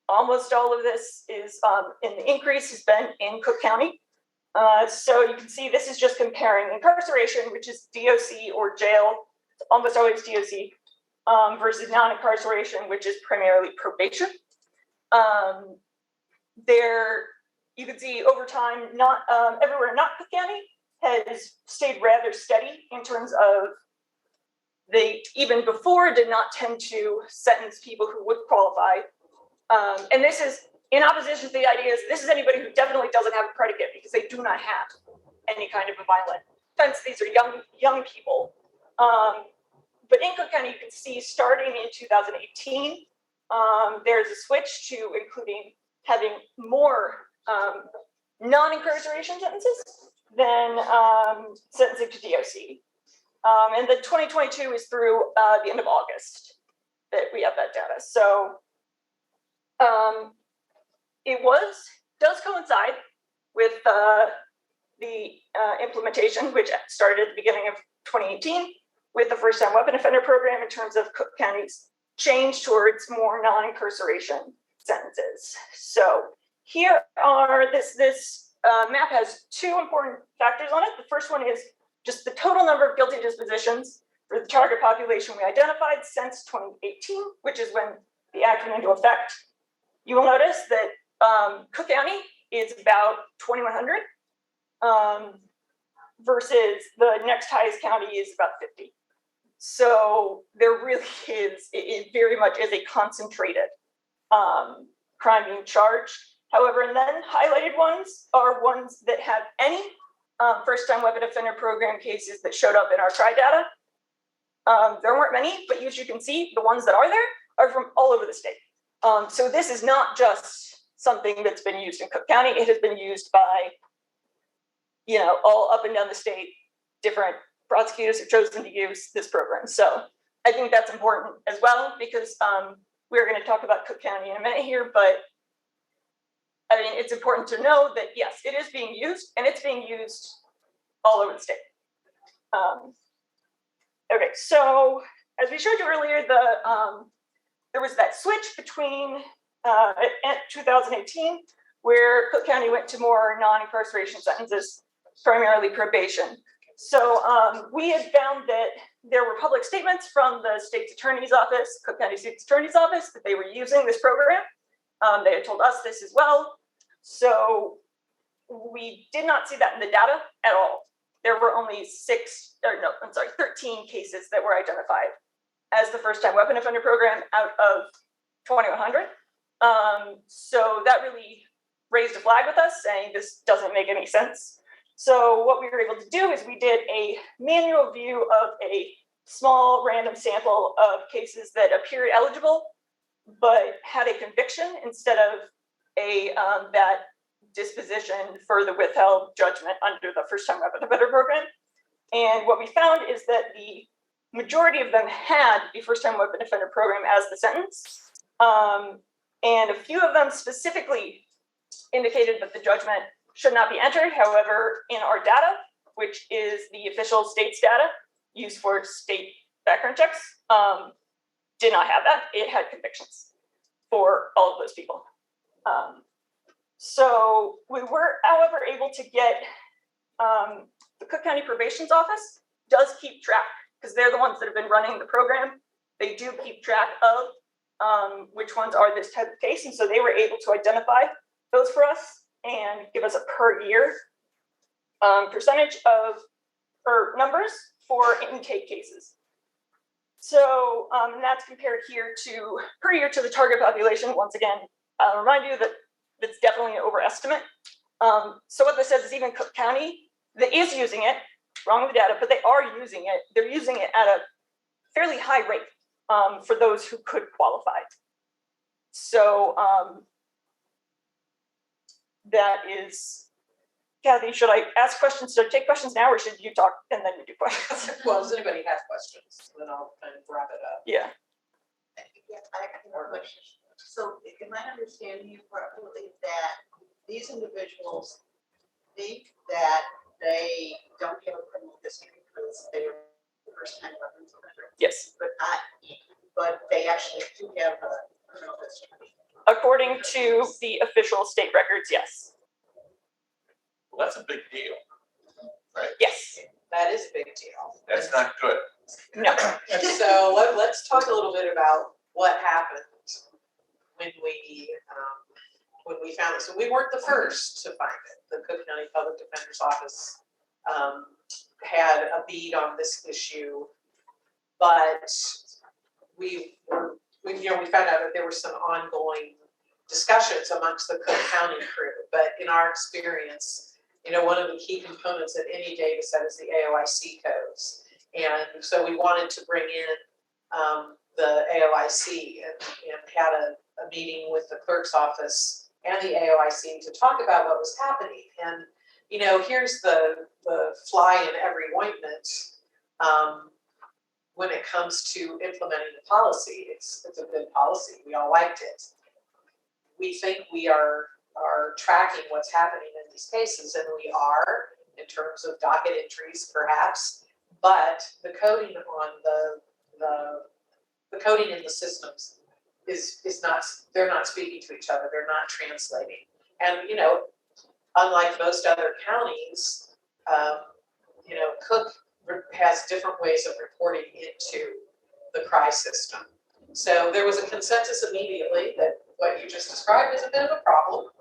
almost all of this is in the increase has been in Cook County. So you can see this is just comparing incarceration, which is DOC or jail, it's almost always DOC, versus non-incarceration, which is primarily probation. There, you can see over time, not everywhere, not Cook County has stayed rather steady in terms of they, even before, did not tend to sentence people who would qualify. And this is in opposition to the ideas, this is anybody who definitely doesn't have a predicate because they do not have any kind of a violent offense. These are young people. But in Cook County, you can see starting in 2018, there's a switch to including having more non-incarceration sentences than sentencing to DOC. And the 2022 is through the end of August that we have that data. So it does coincide with the implementation, which started at the beginning of 2018, with the first-time weapon offender program in terms of Cook County's change towards more non-incarceration sentences. So here are, this map has two important factors on it. The first one is just the total number of guilty dispositions for the target population we identified since 2018, which is when the act went into effect. You will notice that Cook County is about 2,100 versus the next highest county is about 50. So there really is, it very much is a concentrated crime being charged. However, and then highlighted ones are ones that have any first-time weapon offender program cases that showed up in our CRI data. There weren't many, but as you can see, the ones that are there are from all over the state. So this is not just something that's been used in Cook County. It has been used by, all up and down the state. Different prosecutors have chosen to use this program. So I think that's important as well, because we're going to talk about Cook County in a minute here, but I mean, it's important to know that yes, it is being used, and it's being used all over the state. Okay, so as we showed you earlier, there was that switch between 2018, where Cook County went to more non-incarceration sentences, primarily probation. So we had found that there were public statements from the state's attorney's office, Cook County State's Attorney's Office, that they were using this program. They had told us this as well. So we did not see that in the data at all. There were only 13 cases that were identified as the first-time weapon offender program out of 2,100. So that really raised a flag with us, saying this doesn't make any sense. So what we were able to do is we did a manual view of a small random sample of cases that appeared eligible, but had a conviction instead of that disposition for the withheld judgment under the first-time weapon offender program. And what we found is that the majority of them had a first-time weapon offender program as the sentence. And a few of them specifically indicated that the judgment should not be entered. However, in our data, which is the official state's data used for state background checks, did not have that. It had convictions for all of those people. So we were, however, able to get the Cook County Probation's Office does keep track, because they're the ones that have been running the program. They do keep track of which ones are this type of case. And so they were able to identify those for us and give us a per year percentage of, or numbers for intake cases. So and that's compared here to per year to the target population. Once again, I'll remind you that it's definitely an overestimate. So what this says is even Cook County that is using it, wrong with the data, but they are using it. They're using it at a fairly high rate for those who could qualify. So that is, Kathy, should I ask questions? Should I take questions now, or should you talk and then you do questions? Well, does anybody have questions? Then I'll kind of wrap it up. Yeah. Yeah, I have a question. So am I understanding you properly that these individuals think that they don't have a criminal history because they're first time weapons offender? Yes. But they actually do have a criminal history. According to the official state records, yes. Well, that's a big deal. Yes. That is a big deal. That's not good. No. So let's talk a little bit about what happened when we found it. So we weren't the first to find it. The Cook County Public Defender's Office had a bead on this issue, but we found out that there were some ongoing discussions amongst the Cook County crew. But in our experience, one of the key components of any data set is the AOIC codes. And so we wanted to bring in the AOIC and had a meeting with the clerk's office and the AOIC to talk about what was happening. And, here's the fly in every ointment when it comes to implementing the policy. It's a good policy. We all liked it. We think we are tracking what's happening in these cases, and we are in terms of docket entries, perhaps, but the coding on the coding in the systems is not, they're not speaking to each other, they're not translating. And, unlike most other counties, Cook has different ways of reporting into the CRI system. So there was a consensus immediately that what you just described is a bit of a problem.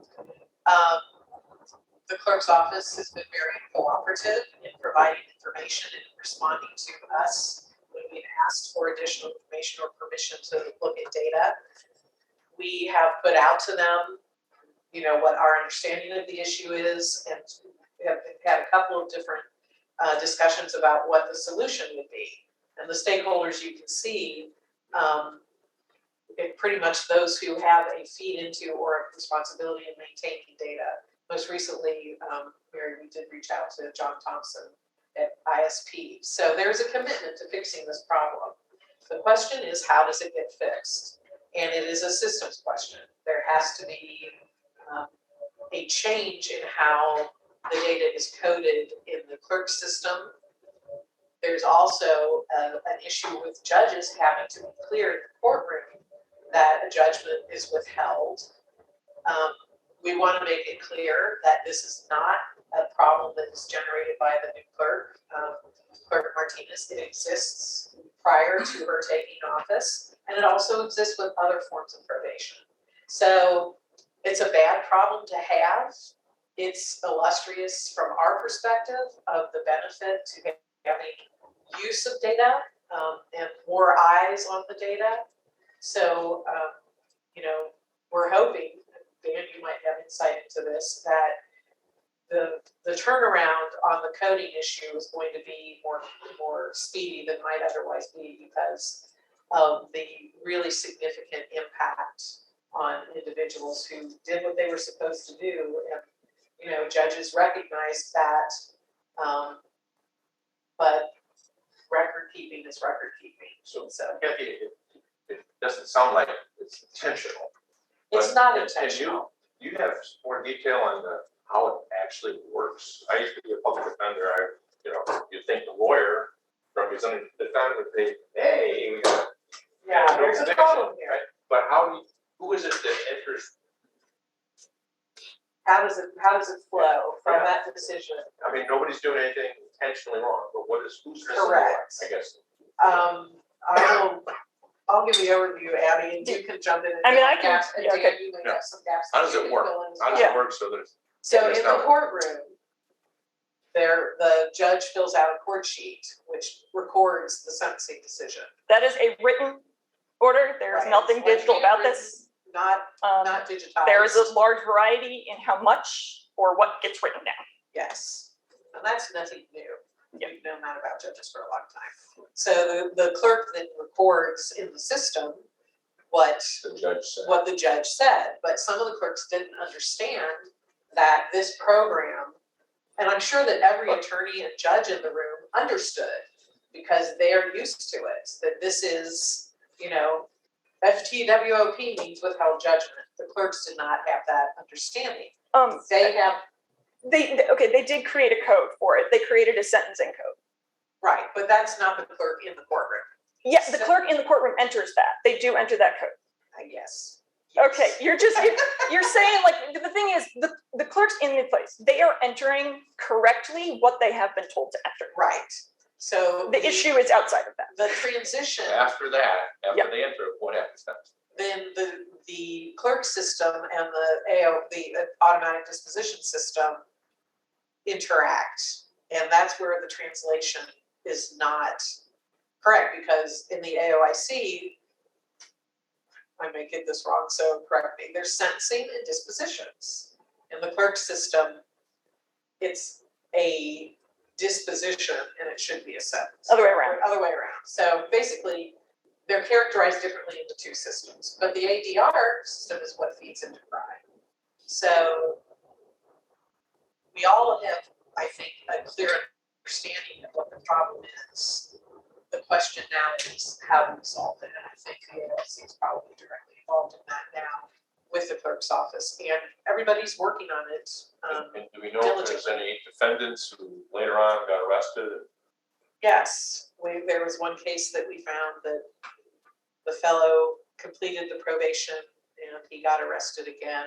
The clerk's office has been very cooperative in providing information and responding to us when being asked for additional information or permission to look at data. We have put out to them, you know, what our understanding of the issue is, and we have had a couple of different discussions about what the solution would be. And the stakeholders you can see, pretty much those who have a feed into or a responsibility in maintaining data. Most recently, Mary, we did reach out to John Thompson at ISP. So there's a commitment to fixing this problem. The question is, how does it get fixed? And it is a systems question. There has to be a change in how the data is coded in the clerk system. There's also an issue with judges having to be clear in the courtroom that a judgment is withheld. We want to make it clear that this is not a problem that is generated by the new clerk, Clerk Martinez. It exists prior to her taking office, and it also exists with other forms of probation. So it's a bad problem to have. It's illustrious from our perspective of the benefit to having use of data and more eyes on the data. So, you know, we're hoping, Dan, you might have insight into this, that the turnaround on the coding issue is going to be more speedy than might otherwise be because of the really significant impact on individuals who did what they were supposed to do. And, you know, judges recognize that, but record keeping is record keeping. So Kathy, it doesn't sound like it's intentional. it's but- not and intentional. you have more detail on how it actually works. I used to be a public defender. You think the lawyer representing the defendant would say, hey, we got Yeah, no there's a conviction, problem here. right? But who is it that enters? How does it flow from Yeah. that decision? I mean, nobody's doing anything intentionally wrong, but who's missing the mark, Correct. I guess. I'll give the overview, Abby, and you can jump in. And I mean, fill I in can- gaps, and yeah, Dan, okay. you may Yeah. have some gaps. How that does you it can work? fill in as How does well. it work so that it's? So Yeah, in it's the not- courtroom, the judge fills out a court sheet, which records the sentencing decision. That is a written order. There is Right. nothing It's like digital about handwritten, this. Not digitized. There is a large variety in how much or what gets written down. Yes, and that's nothing new. Yeah. We've known that about judges for a long time. So the clerk then records in the system what The judge said. what the judge said, but some of the clerks didn't understand that this program, and I'm sure that every attorney and judge in the room understood because they are used to it, that this is, you know, FTWOP means withheld judgment. The clerks did not have that understanding. They did create a code for it. They created a sentencing code. right, but that's not the clerk in the courtroom, Yes, the clerk in the courtroom enters that. They do enter that code. I guess. Okay, you're saying, like, the thing is, the clerks in the place, they are entering correctly what they have been told to enter. Right, so. The issue is outside of that. The transition. After that, Yep. after they enter, what happens next? Then the clerk system and the automatic disposition system interact. And that's where the translation is not correct, because in the AOIC, I may get this wrong, so correct me, there's sentencing and dispositions. In the clerk system, it's a disposition and it should be a sentence. Other way around. Other way around. So basically, they're characterized differently in the two systems, but the ADR system is what feeds into crime. So we all have, I think, a clear understanding of what the problem is. The question now is how do we solve it? And I think the AOC is probably directly involved in that now with the clerk's office, and everybody's working on it. And do we know if there's any defendants who later on got arrested? Yes, there was one case that we found that the fellow completed the probation and he got arrested again.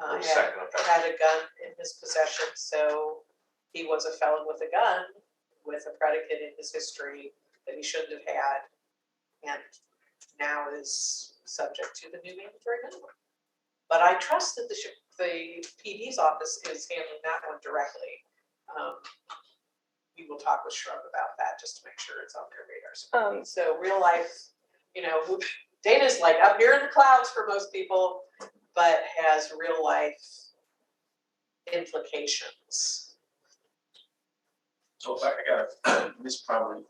Or second offense? Had a gun in his possession, so he was a felon with a gun with a predicate in his history that he shouldn't have had, and now is subject to the new mandatory minimum. But I trust that the PD's office is handling that one directly. we will talk with Shrub about that, just to make sure it's on their radars. So real life, Dana's like up here in the clouds for most people, but has real life implications. So if I got, this probably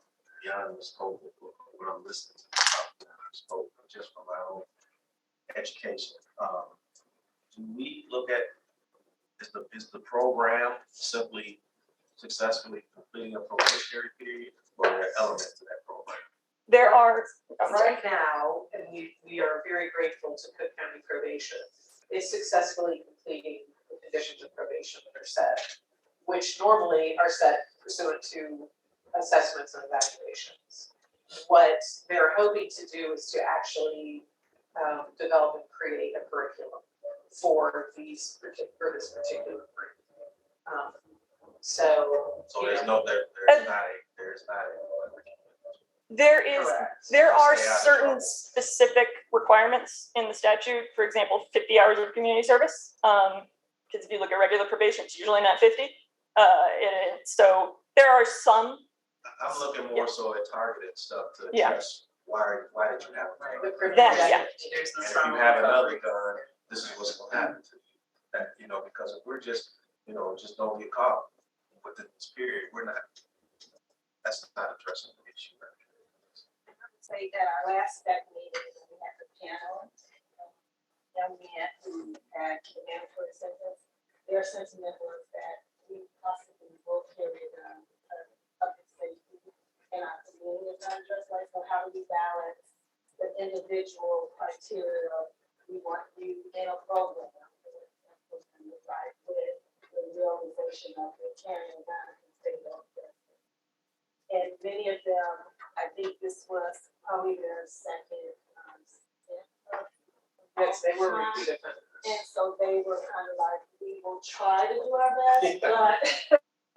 beyond the scope of what I'm listening to, scope, just from my own education. Do we look at, is the program simply successfully completing a probationary period, or are there elements to that program? There are, Right now, and we are very grateful to Cook County Probation, is successfully completing the conditions of probation that are set, which normally are set pursuant to assessments and evaluations. What they're hoping to do is to actually develop and create a curriculum for this particular group. So there's no, there's not a. Correct. there are Stay out of certain trouble. specific requirements in the statute, for example, 50 hours of community service. Because if you look at regular probation, it's usually not 50. So there are some. I'm looking more so at targeted stuff to Yeah. address why did you have a The gun? criminal That, yeah. investigators and And if trauma you have recovery. another gun, this is what's gonna happen to you. That, because if we're just, just don't get caught within this period, that's not addressing the issue. I would say that our last SPAC meeting, we had the panel, young men who had the mandatory sentence. Their sentiment was that we possibly will carry public safety in our community of non-drug life. So how do we balance the individual criteria of we want you in a program, right, with the realization of the carrying gun and state of justice. And many of them, I think this was probably their second stint. Yes, they were repeat offenders. And so they were kind of like, we will try to do our best, but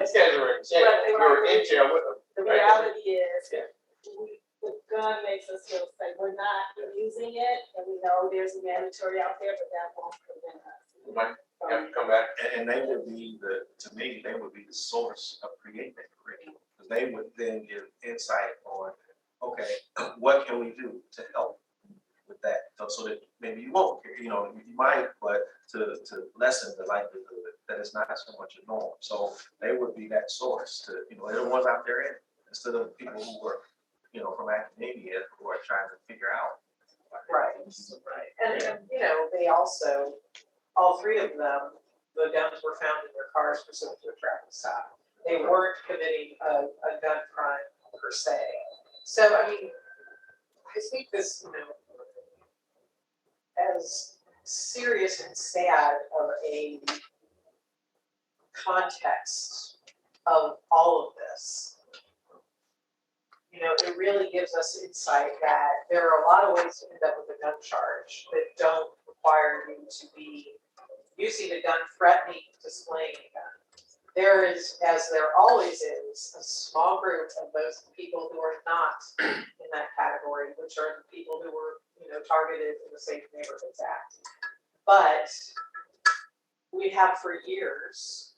These guys were in jail, we were in jail with them. the reality is, Yeah. the gun makes us feel safe. We're not using it, and we know there's a mandatory out there, but that won't prevent us. You might have to come back. And they would be to me, they would be the source of creating that curriculum. Because they would then give insight on, okay, what can we do to help with that? So that maybe you won't, you might, but to lessen the likelihood that it's not so much a norm. So they would be that source to, they're the ones out there in, instead of people who were, from academia who are trying to figure out. Right. And they also, all three of them, the guns were found in their cars pursuant to a traffic stop. They weren't committing a gun crime per se. So, I think this, as serious and sad of a context of all of this, it really gives us insight that there are a lot of ways to end up with a gun charge that don't require you to be using a gun, threatening, displaying a gun. There is, as there always is, a small group of those people who are not in that category, which are the people who were, targeted in the Safe Neighborhoods Act. But we have for years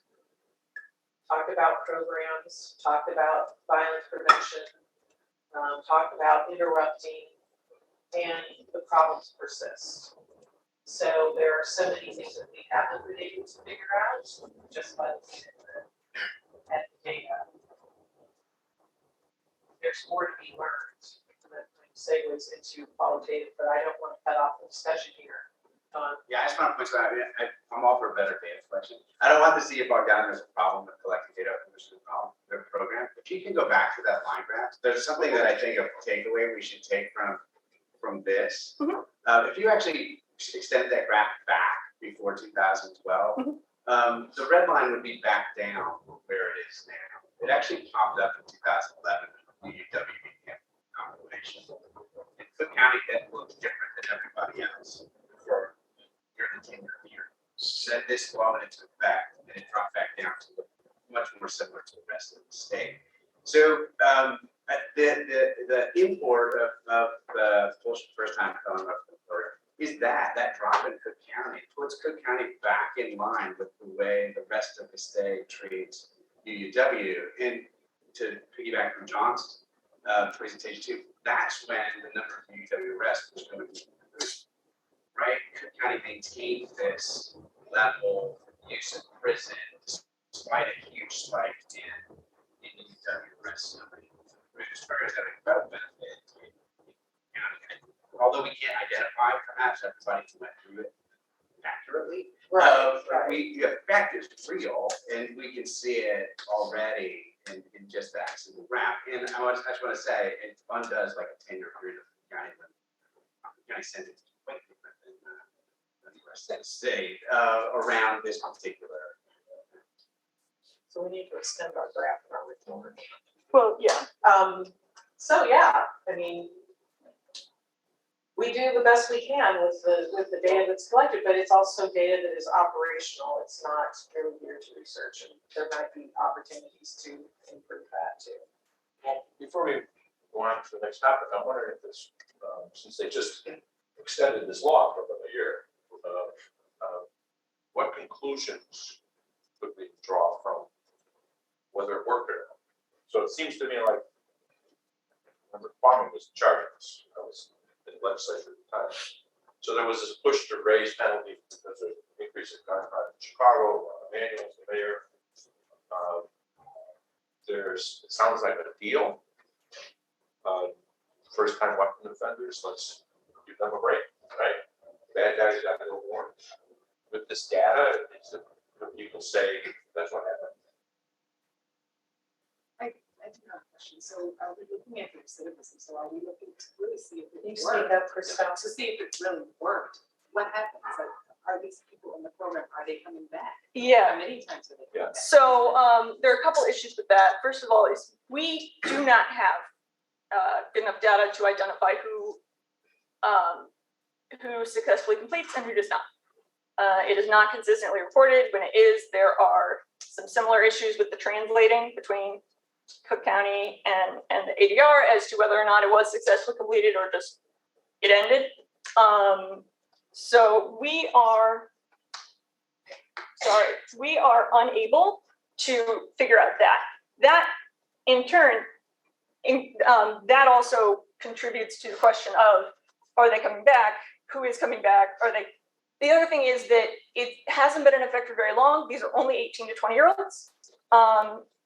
talked about programs, talked about violence prevention, talked about interrupting, and the problems persist. So there are so many things that we haven't been able to figure out just by looking at the data. There's more to be learned. That segues into qualitative, but I don't want to cut off the discussion here. Yeah, I just want to point out, I'm all for a better data collection. I don't want to see if our guy has a problem with collecting data, which is a problem with the program. If you can go back to that line graph, there's something that I think a takeaway we should take from this. If you actually extend that graph back before 2012, the red line would be back down where it is now. It actually popped up in 2011 with the UW became compilation. And Cook County that looks different than everybody else for your tenure here. Then this law went into effect and it dropped back down to look much more similar to the rest of the state. So the import of the first time felon program is that drop in Cook County puts Cook County back in line with the way the rest of the state treats UUW. And to piggyback from John's presentation too, that's when the number of UW arrests was going to be reduced, right? Cook County maintained this level of use of prison despite a huge spike in UW arrests. As far as that incredible benefit, although we can't identify perhaps everybody who went through it accurately, the effect is real, and we can see it already in just that single wrap. And I just want to say, it undoes like a 10-year period of county sentence quite different than the rest of the state around this particular. So we need to extend our graph in our report. Well, yeah. So yeah, I mean, we do the best we can with the data that's collected, but it's also data that is operational. It's not really here to research, and there might be opportunities to improve that too. Well, before we go on to the next topic, I'm wondering if this, since they just extended this law for another year, what conclusions could we draw from whether it worked or not? So it seems to me like, remember, Kwame was in charge of this. I was in the legislature at the time. So there was this push to raise penalty because of increase in gun crime in Chicago. Manuel's the mayor. It sounds like a deal. First time weapon offenders, let's give them a break, right? Bad guys got no warrant. With this data, people say that's what happened. I do have a question. So are we looking at the recidivism? So are we looking to really see if You it see worked? that percent? To see if it really worked. What happens? Like, are these people in the program, are they coming back? Yeah. How many times are they coming back? So there are a couple issues with that. First of all, is we do not have enough data to identify who successfully completes and who does not. It is not consistently reported. When it is, there are some similar issues with the translating between Cook County and the ADR as to whether or not it was successfully completed or just it ended. So we are unable to figure out that. That in turn, that also contributes to the question of, are they coming back? Who is coming back? The other thing is that it hasn't been in effect for very long. These are only 18 to 20-year-olds.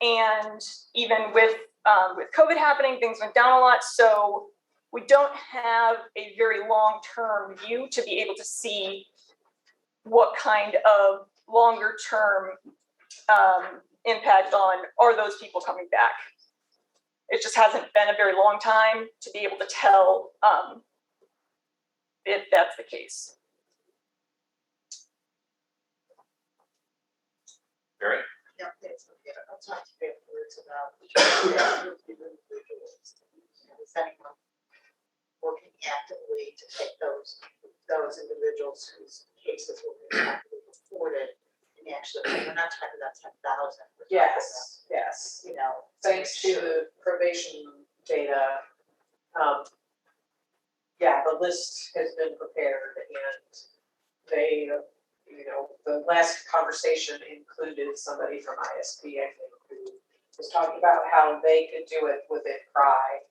And even with COVID happening, things went down a lot. So we don't have a very long-term view to be able to see what kind of longer-term impact on, are those people coming back? It just hasn't been a very long time to be able to tell if that's the case. Barry? Yeah, that's okay. I'll talk to you afterwards about is anyone working actively to take those individuals whose cases will be actively reported and actually, we're not talking about 10,000. Yes. You know. Thanks to the probation data, the list has been prepared and they, the last conversation included somebody from ISP, I think, who was talking about how they could do it within CRI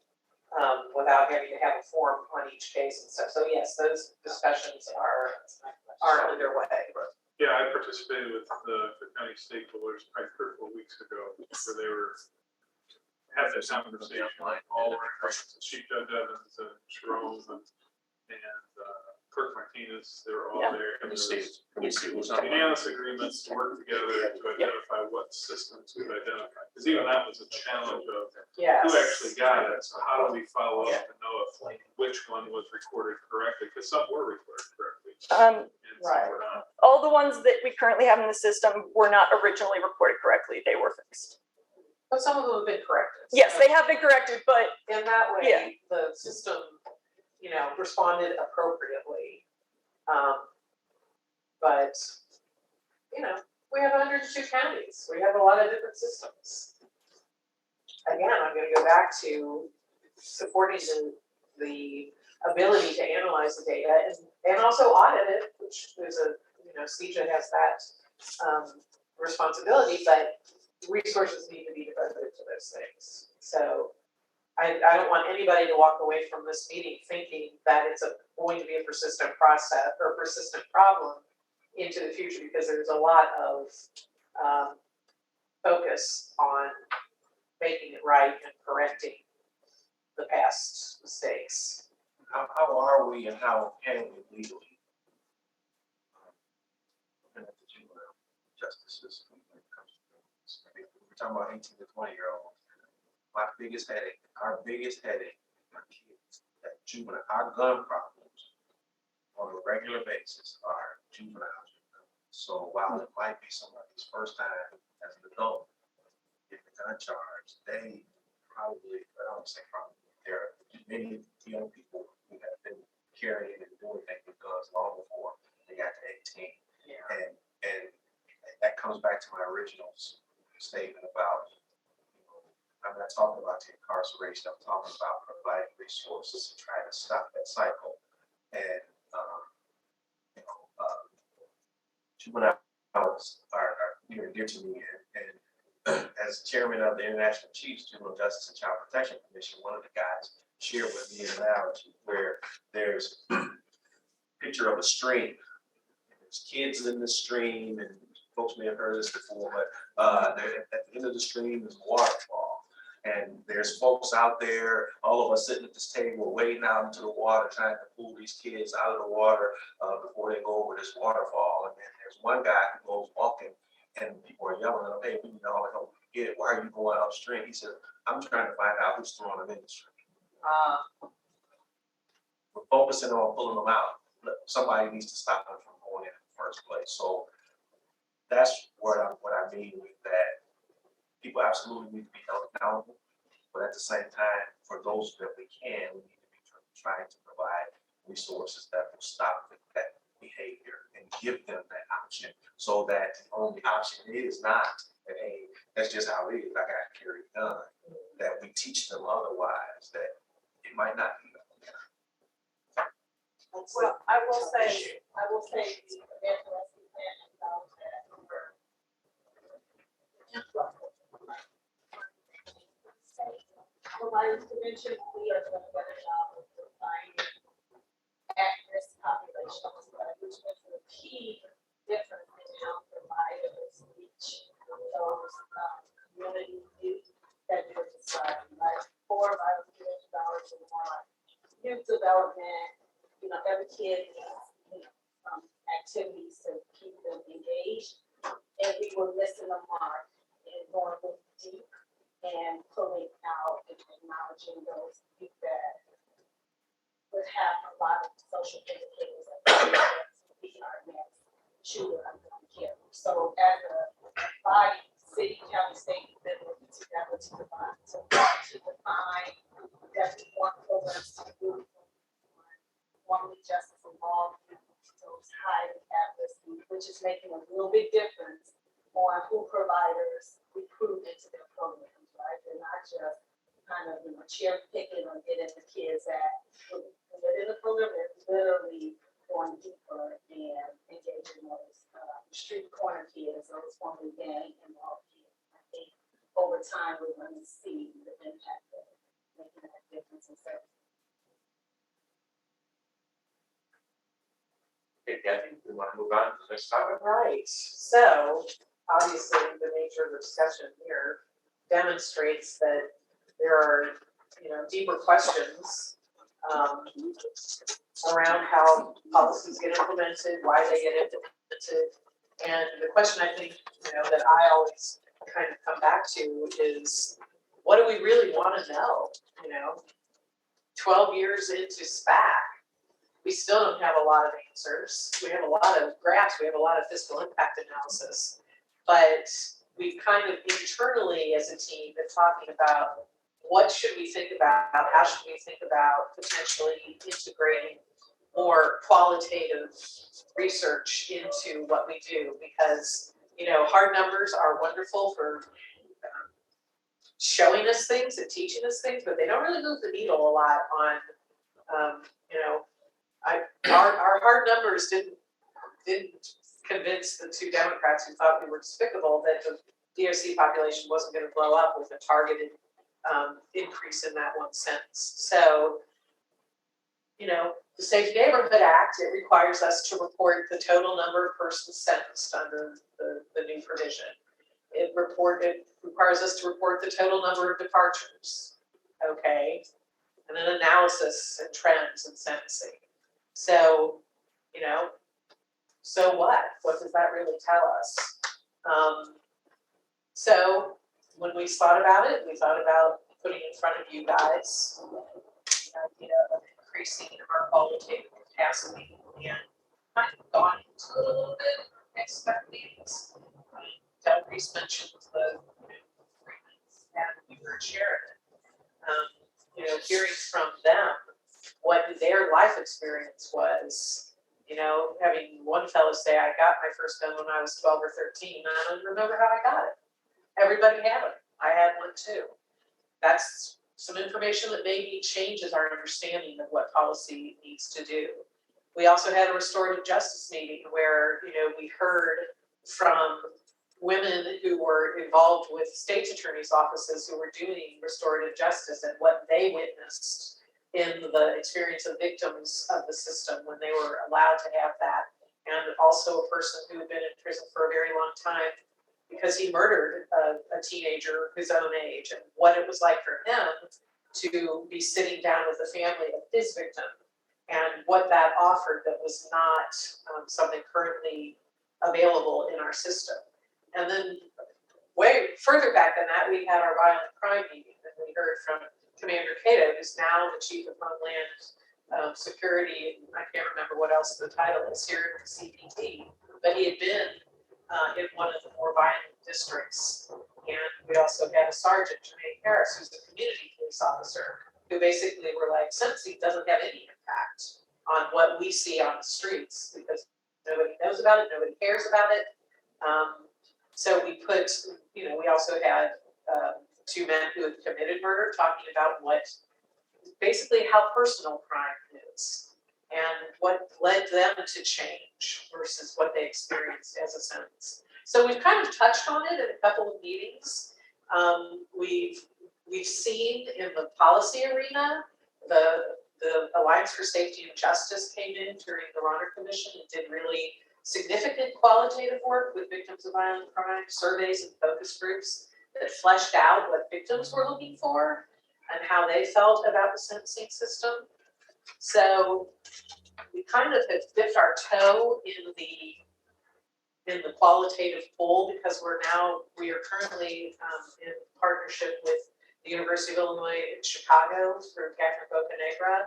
without having to have a form on each case and stuff. So yes, those discussions are underway. Yeah, I participated with the county stakeholders probably 3 or 4 weeks ago, where they were having this conversation, all around Chief Judge Evans and Jerome and Clerk Martinez, they were all there. And there was unanimous agreements to work together to identify what systems could identify. Because even that was a challenge of who actually got it. So how do we follow up and know if which one was recorded correctly? Because some were recorded correctly. And some were not. All the ones that we currently have in the system were not originally reported correctly. They were fixed. But some of them have been corrected. Yes, they have been corrected, but in that way, the system, responded appropriately. But, we have 102 counties. We have a lot of different systems. Again, I'm going to go back to supporting the ability to analyze the data and also audit it, which is CJA has that responsibility. But resources need to be devoted to those things. So I don't want anybody to walk away from this meeting thinking that it's going to be a persistent process or a persistent problem into the future, because there's a lot of focus on making it right and correcting the past mistakes. How are we and how can we legally? Looking at the juvenile justice system when it comes to this. I mean, we're talking about 18 to 20-year-olds. Our biggest headache with our kids, that juvenile, our gun problems on a regular basis are juveniles. So while it might be somebody's first time as an adult getting a gun charge, they probably, I don't say probably, there are many young people who have been carrying and doing things with guns long before they got to 18. Yeah. And that comes back to my original statement about, I'm not talking about the incarceration, I'm talking about providing resources to try to stop that cycle. And, juveniles are near and dear to me. And as chairman of the International Chiefs Juvenile Justice and Child Protection Commission, one of the guys shared with me an analogy where there's a picture of a stream. There's kids in the stream, and folks may have heard this before, but at the end of the stream is a waterfall. And there's folks out there, all of us sitting at this table, wading out into the water, trying to pull these kids out of the water before they go over this waterfall. And then there's one guy who goes walking, and people are yelling at him, hey, we need all the help we can get. Why are you going upstream? He said, I'm trying to find out who's throwing them in the stream. We're focusing on pulling them out. Somebody needs to stop them from going in the first place. So that's what I mean with that. People absolutely need to be held accountable, but at the same time, for those that we can, we need to be trying to provide resources that will stop that behavior and give them that option, so that the only option is not that, hey, that's just how it is, I got to carry a gun. That we teach them otherwise, that it might not be. Well, I will say the interesting thing about that. Providers prevention, we are doing a better job of finding at-risk populations, which was the key difference in how providers reach those community youth that you're describing, right? $4 million in one. Youth development, every kid needs, activities to keep them engaged. And we were missing the mark and going deep and pulling out and acknowledging those youth that would have a lot of social indicators that be our next shooter I'm going to kill. So as a body, city, county, state, we've been working together to define that we want programs to do formally justice involved in those highly at-risk youth, which is making a real big difference on who providers recruit into their programs. Right? They're not just kind of cherry picking or getting the kids that when they're in the program, they're literally going deeper and engaging those street corner kids, those formerly gang involved kids. I think over time we're going to see the impact of making that difference in service. Okay, Kathy, we want to move on to the next topic? Right, so obviously the nature of the discussion here demonstrates that there are, deeper questions around how policies get implemented, why they get implemented. And the question I think, that I always kind of come back to is, what do we really want to know? 12 years into SPAC, we still don't have a lot of answers. We have a lot of graphs, we have a lot of fiscal impact analysis, but we've kind of internally as a team been talking about what should we think about, how should we think about potentially integrating more qualitative research into what we do, because hard numbers are wonderful for showing us things and teaching us things, but they don't really move the needle a lot on our hard numbers didn't convince the two Democrats who thought we were despicable that the DOC population wasn't gonna blow up with a targeted increase in that one sentence. So, the Safe Neighborhood Act, it requires us to report the total number of persons sentenced under the new provision. It requires us to report the total number of departures, okay? And then analysis and trends in sentencing. So, so what? What does that really tell us? So when we thought about it, we thought about putting in front of you guys the idea of increasing our qualitative capacity and kind of gone into it a little bit in SPAC meetings. Doug Reese mentioned the agreements and we were sharing it. Hearing from them what their life experience was. Having one fellow say, I got my first gun when I was 12 or 13, and I don't remember how I got it. Everybody had it. I had one too. That's some information that maybe changes our understanding of what policy needs to do. We also had a restorative justice meeting where, we heard from women who were involved with state's attorney's offices who were doing restorative justice and what they witnessed in the experience of victims of the system when they were allowed to have that. And also a person who had been in prison for a very long time because he murdered a teenager his own age, and what it was like for him to be sitting down with the family of his victim and what that offered that was not something currently available in our system. And then way further back than that, we had our violent crime meeting, and we heard from Commander Cato, who's now the Chief of Homeland Security. I can't remember what else the title is here at the CPT, but he had been in one of the more violent districts. And we also had a Sergeant, Jermaine Harris, who's a community police officer, who basically were like, sentencing doesn't have any impact on what we see on the streets because nobody knows about it, nobody cares about it. So we put, we also had two men who had committed murder talking about basically how personal crime is and what led them to change versus what they experienced as a sentence. So we've kind of touched on it in a couple of meetings. We've seen in the policy arena, the Alliance for Safety and Justice came in during the Ronner Commission and did really significant qualitative work with victims of violent crime, surveys and focus groups that fleshed out what victims were looking for and how they felt about the sentencing system. So we kind of have dipped our toe in the qualitative pool because we are currently in partnership with the University of Illinois in Chicago through Catherine Bocanegra,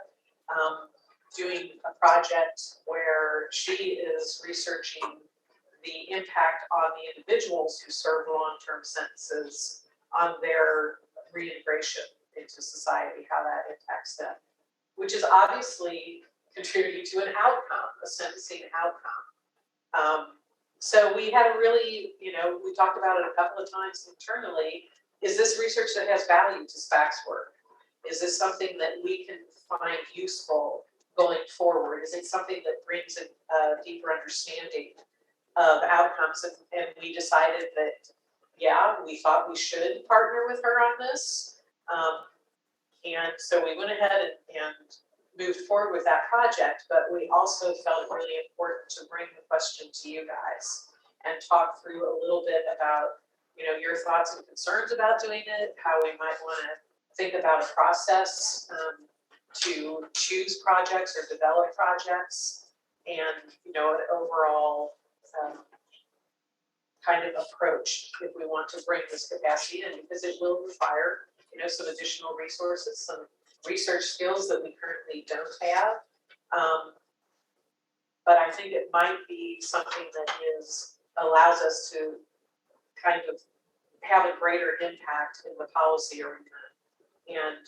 doing a project where she is researching the impact on the individuals who serve long-term sentences on their reintegration into society, how that impacts them, which is obviously contributing to an outcome, a sentencing outcome. So we had a really, we talked about it a couple of times internally. Is this research that has value to SPAC's work? Is this something that we can find useful going forward? Is it something that brings a deeper understanding of outcomes? And we decided that, yeah, we thought we should partner with her on this. And so we went ahead and moved forward with that project, but we also felt it really important to bring the question to you guys and talk through a little bit about, your thoughts and concerns about doing it, how we might want to think about a process to choose projects or develop projects, and an overall kind of approach if we want to bring this capacity in, because it will require some additional resources, some research skills that we currently don't have. But I think it might be something that allows us to kind of have a greater impact in the policy arena. And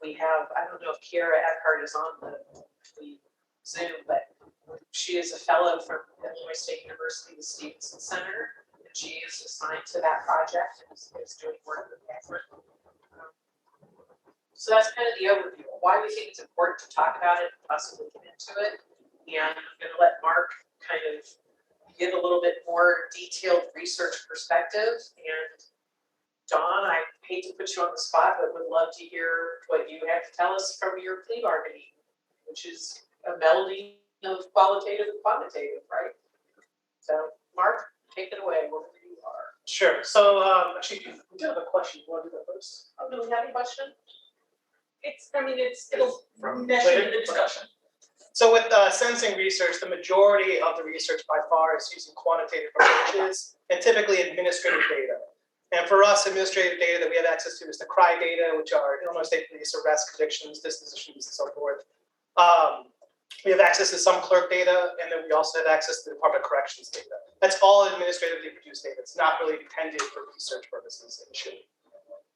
we have, I don't know if Kiara Eckhart is on the Zoom, but she is a fellow from Illinois State University, the Stevenson Center, and she is assigned to that project and is doing work with Catherine. So that's kind of the overview of why we think it's important to talk about it, possibly get into it. And I'm going to let Mark kind of give a little bit more detailed research perspective. And Dawn, I hate to put you on the spot, but would love to hear what you have to tell us from your plea bargaining, which is a melding of qualitative and quantitative, right? So, Mark, take it away, wherever you are. Sure, so, actually, we do have a question, you want to do that first? Oh, do we have any question? It'll mesh into the discussion. So with sensing research, the majority of the research by far is using quantitative approaches and typically administrative data. And for us, administrative data that we have access to is the CRI data, which are Illinois State Police arrest, convictions, dispositions, and so forth. We have access to some clerk data, and then we also have access to the Department of Corrections data. That's all administratively produced data. It's not really intended for research purposes initially.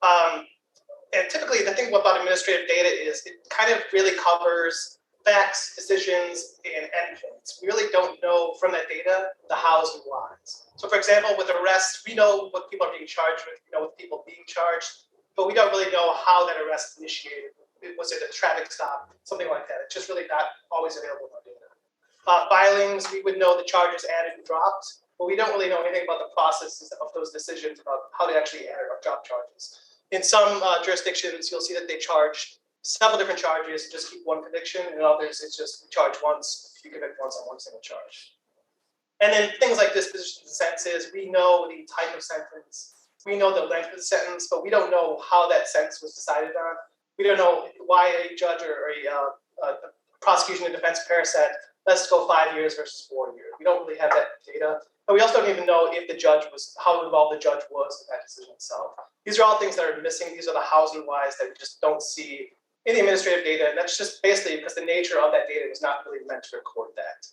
And typically, the thing about administrative data is it kind of really covers facts, decisions, and endpoints. We really don't know from that data the hows and whys. So for example, with arrests, we know what people are being charged with, we know what people being charged, but we don't really know how that arrest initiated. Was it a traffic stop, something like that? It's just really not always available in our data. Filings, we would know the charges added and dropped, but we don't really know anything about the processes of those decisions about how to actually add or drop charges. In some jurisdictions, you'll see that they charge several different charges, just keep one conviction, and in others, it's just charge once, you convict once on one single charge. And then things like dispositions and sentences, we know the type of sentence, we know the length of the sentence, but we don't know how that sentence was decided on. We don't know why a judge or a prosecution and defense pair said, let's go 5 years versus 4 years. We don't really have that data. And we also don't even know if the judge was, how involved the judge was in that decision itself. These are all things that are missing. These are the hows and whys that we just don't see in the administrative data. And that's just basically because the nature of that data was not really meant to record that.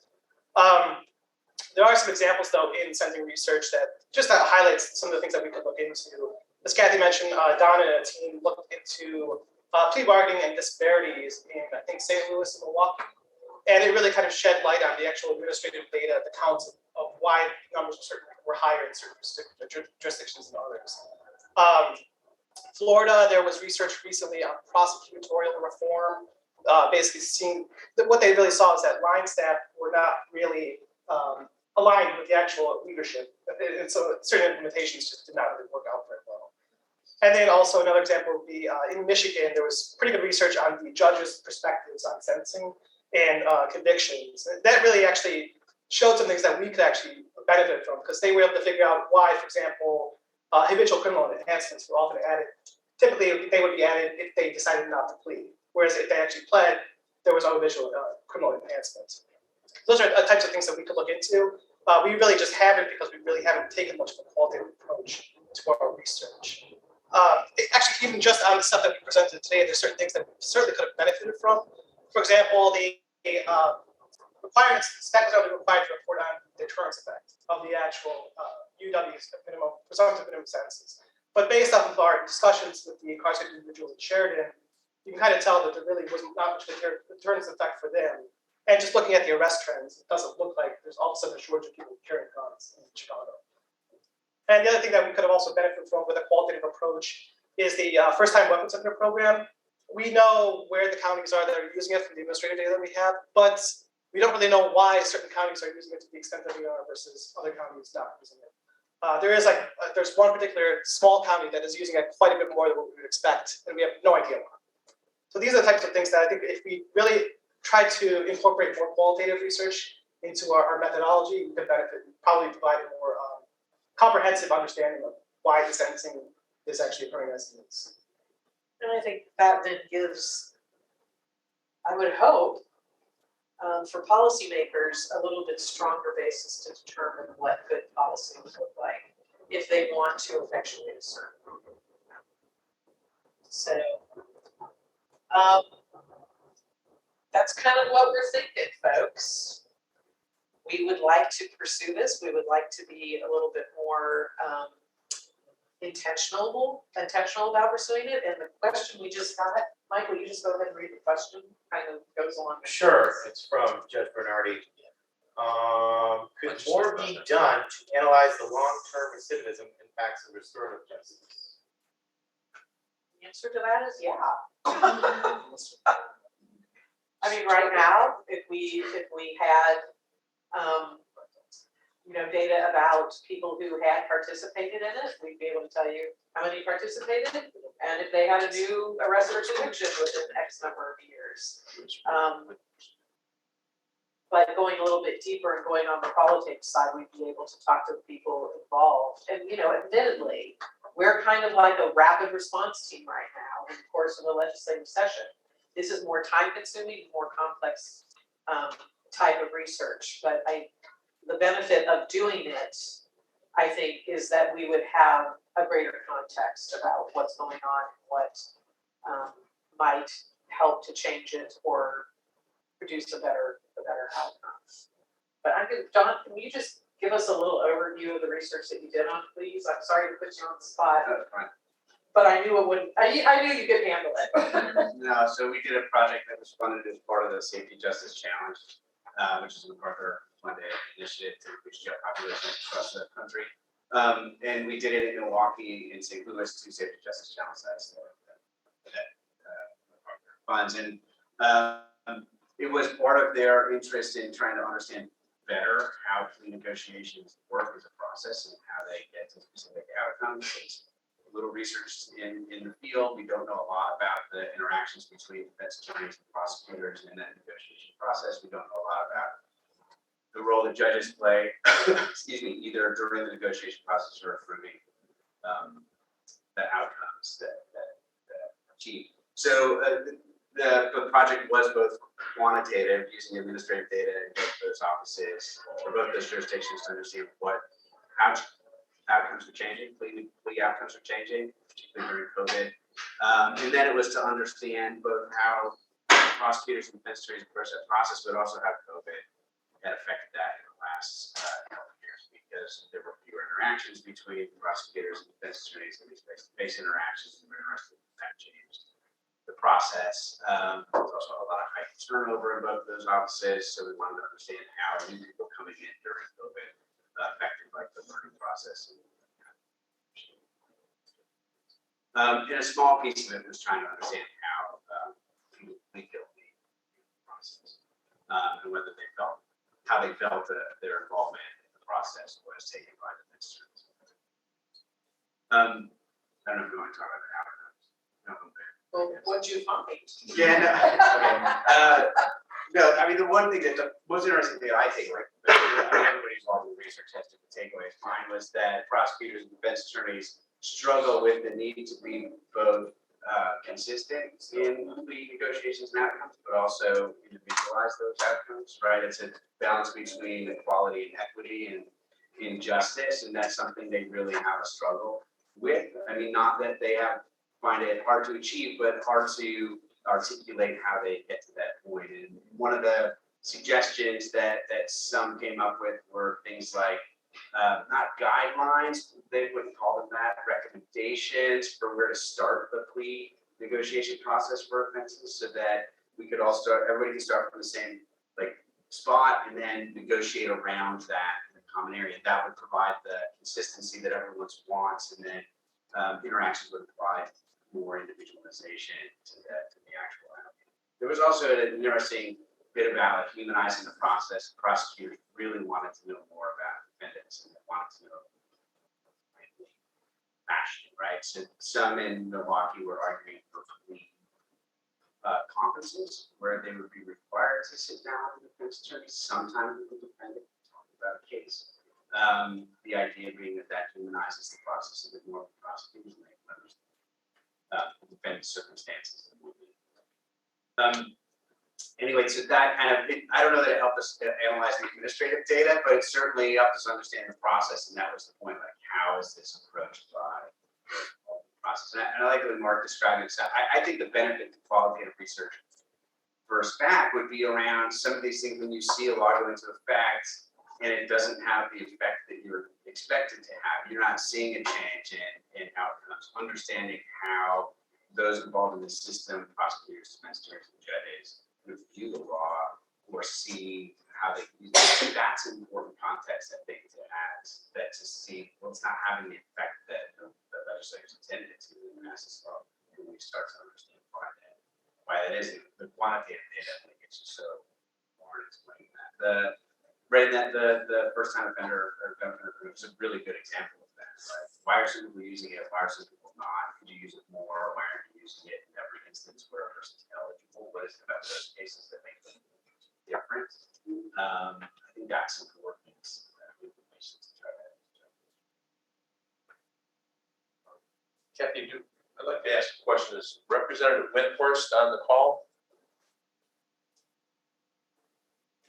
There are some examples though in sentencing research that just highlights some of the things that we could look into. As Kathy mentioned, Donna and a team looked into plea bargaining and disparities in, I think, St. Louis and Milwaukee. And it really kind of shed light on the actual administrative data, the counts of why numbers were higher in certain jurisdictions than others. Florida, there was research recently on prosecutorial reform, basically seeing that what they really saw is that line staff were not really aligned with the actual leadership. And so certain implementations just did not really work out very well. And then also another example would be in Michigan, there was pretty good research on the judges' perspectives on sentencing and convictions. And that really actually showed some things that we could actually benefit from because they were able to figure out why, for example, habitual criminal enhancements were often added. Typically, they would be added if they decided not to plead. Whereas if they actually pled, there was no habitual criminal enhancements. Those are types of things that we could look into. We really just haven't because we really haven't taken much of a qualitative approach to our research. Actually, even just on the stuff that we presented today, there's certain things that we certainly could have benefited from. For example, the requirements, SPAC was only required to report on the deterrence effect of the actual UW's minimum, presumptive minimum sentences. But based off of our discussions with the incarcerated individuals in Sheridan, you can kind of tell that there really wasn't not much deterrence effect for them. And just looking at the arrest trends, it doesn't look like there's all of a sudden a shortage of people carrying guns in Chicago. And the other thing that we could have also benefited from with a qualitative approach is the first-time weapons offender program. We know where the counties are that are using it from the administrative data that we have, but we don't really know why certain counties are using it to the extent that we are versus other counties not using it. There's one particular small county that is using it quite a bit more than what we would expect, and we have no idea why. So these are the types of things that I think if we really try to incorporate more qualitative research into our methodology, we could benefit, probably provide a more comprehensive understanding of why the sentencing is actually occurring as it is. And I think that then gives, I would hope, for policymakers, a little bit stronger basis to determine what good policy would look like if they want to effectuate a certain program. So that's kind of what we're thinking, folks. We would like to pursue this. We would like to be a little bit more intentional about pursuing it. And the question we just got, Michael, you just go ahead and read the question. Kind of goes along. Sure, it's from Judge Bernardi. Could more be done to analyze the long-term recidivism impacts of restorative justice? The answer to that is yeah. I mean, right now, if we had, data about people who had participated in it, we'd be able to tell you how many participated, and if they had a new arrest or conviction within X number of years. But going a little bit deeper and going on the politics side, we'd be able to talk to the people involved. And, admittedly, we're kind of like a rapid response team right now in the course of a legislative session. This is more time consuming, more complex type of research. But the benefit of doing it, I think, is that we would have a greater context about what's going on and what might help to change it or produce a better outcome. But John, can you just give us a little overview of the research that you did on, please? I'm sorry to put you on the spot, That's fine. but I knew it wouldn't. I knew you could handle it. No, so we did a project that was funded as part of the Safety Justice Challenge, which is a MacArthur-funded initiative to reduce jail populations across the country. And we did it in Milwaukee and St. Louis, 2 Safety Justice Challenge sites that MacArthur funds. And it was part of their interest in trying to understand better how plea negotiations work as a process and how they get to specific outcomes. It's a little research in the field. We don't know a lot about the interactions between defense attorneys and prosecutors in that negotiation process. We don't know a lot about the role that judges play, excuse me, either during the negotiation process or approving the outcomes that are achieved. So the project was both quantitative, using administrative data in both those offices, or both those jurisdictions to understand how outcomes are changing, plea outcomes are changing, particularly during COVID. And then it was to understand both how prosecutors and defense attorneys approach that process, but also how COVID had affected that in the last couple of years, because there were fewer interactions between prosecutors and defense attorneys, and these face-to-face interactions, and we're interested in that changed the process. There's also a lot of high turnover in both of those offices, so we wanted to understand how new people coming in during COVID affected like the learning process. And a small piece of it was trying to understand how people feel the process, and whether they felt their involvement in the process was taken by the defense attorneys. I don't know if you want to talk about the outcomes. Well, what'd you find? Yeah, no, okay. No, I mean, the one thing the most interesting thing I take away from that, everybody involved in research has different takeaways. Mine was that prosecutors and defense attorneys struggle with the need to be both consistent in plea negotiations and outcomes, but also individualize those outcomes, right? It's a balance between equality and equity and injustice, and that's something they really have a struggle with. I mean, not that they find it hard to achieve, but hard to articulate how they get to that point. And one of the suggestions that some came up with were things like not guidelines, they wouldn't call them that, recommendations for where to start the plea negotiation process for offenses, so that we could all everybody can start from the same spot and then negotiate around that in a common area. That would provide the consistency that everyone wants, and then interactions would provide more individualization to the actual outcome. There was also an interesting bit about humanizing the process. Prosecutors really wanted to know more about defendants, and they wanted to know passion, right? So some in Milwaukee were arguing for plea conferences where they would be required to sit down with the defense attorneys, sometimes with the defendant, talk about a case. The idea being that humanizes the process a bit more for prosecutors, and they can understand defendant's circumstances. Anyway, so that kind of, I don't know that it helped us analyze the administrative data, but it certainly helped us understand the process, and that was the point, how is this approached by the process? And I like the way Mark described it. So I think the benefit to qualitative research for a SPAC would be around some of these things when you see a law go into effect and it doesn't have the effect that you're expected to have. You're not seeing a change in outcomes, understanding how those involved in the system, prosecutors, defense attorneys, and judges, review the law or see how they use it. That's an important context, I think, to add, that to see what's not having the effect that the legislators intended to in the massive law. And we start to understand why that isn't. The quantitative data, I think, it's just so hard explaining that. The first time offender or it's a really good example of that, right? Why are some people using it? Why are some people not? Could you use it more? Why aren't you using it in every instance where a person's eligible? What is it about those cases that make them different? I think that's important. With the patients to try to. Kathy, I'd like to ask a question. Is Representative Windhorst on the call?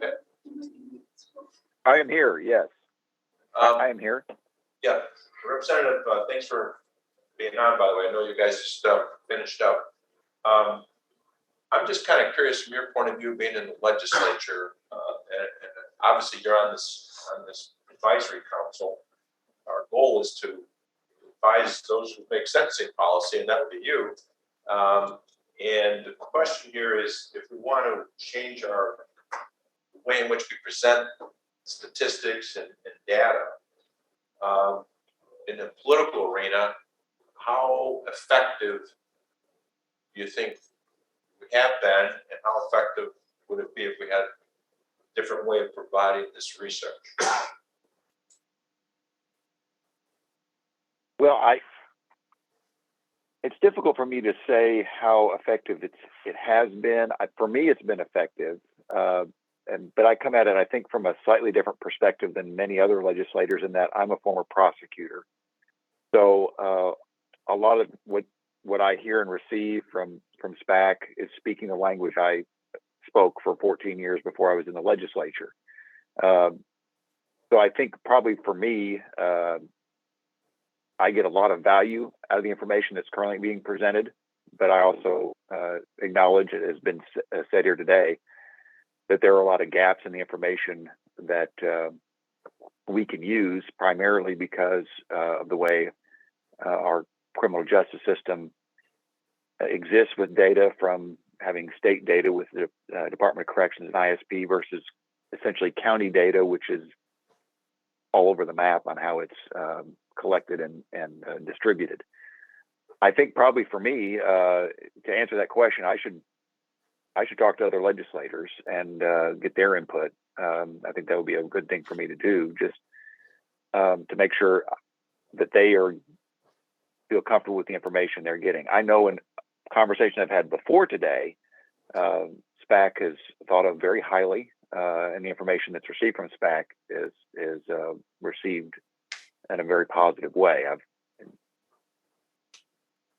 Okay. I am here, yes. I am here. Yeah, Representative, thanks for being on, by the way. I know you guys just finished up. I'm just kind of curious from your point of view, being in the legislature, and obviously you're on this advisory council. Our goal is to advise those who make sentencing policy, and that would be you. And the question here is, if we want to change our way in which we present statistics and data in the political arena, how effective do you think we have been, and how effective would it be if we had a different way of providing this research? Well, it's difficult for me to say how effective it has been. For me, it's been effective, but I come at it, I think, from a slightly different perspective than many other legislators, in that I'm a former prosecutor. So a lot of what I hear and receive from SPAC is speaking a language I spoke for 14 years before I was in the legislature. So I think probably for me, I get a lot of value out of the information that's currently being presented, but I also acknowledge, it has been said here today, that there are a lot of gaps in the information that we can use, primarily because of the way our criminal justice system exists, with data from having state data with the Department of Corrections and ISP versus essentially county data, which is all over the map on how it's collected and distributed. I think probably for me, to answer that question, I should talk to other legislators and get their input. I think that would be a good thing for me to do, just to make sure that they feel comfortable with the information they're getting. I know in conversations I've had before today, SPAC is thought of very highly, and the information that's received from SPAC is received in a very positive way.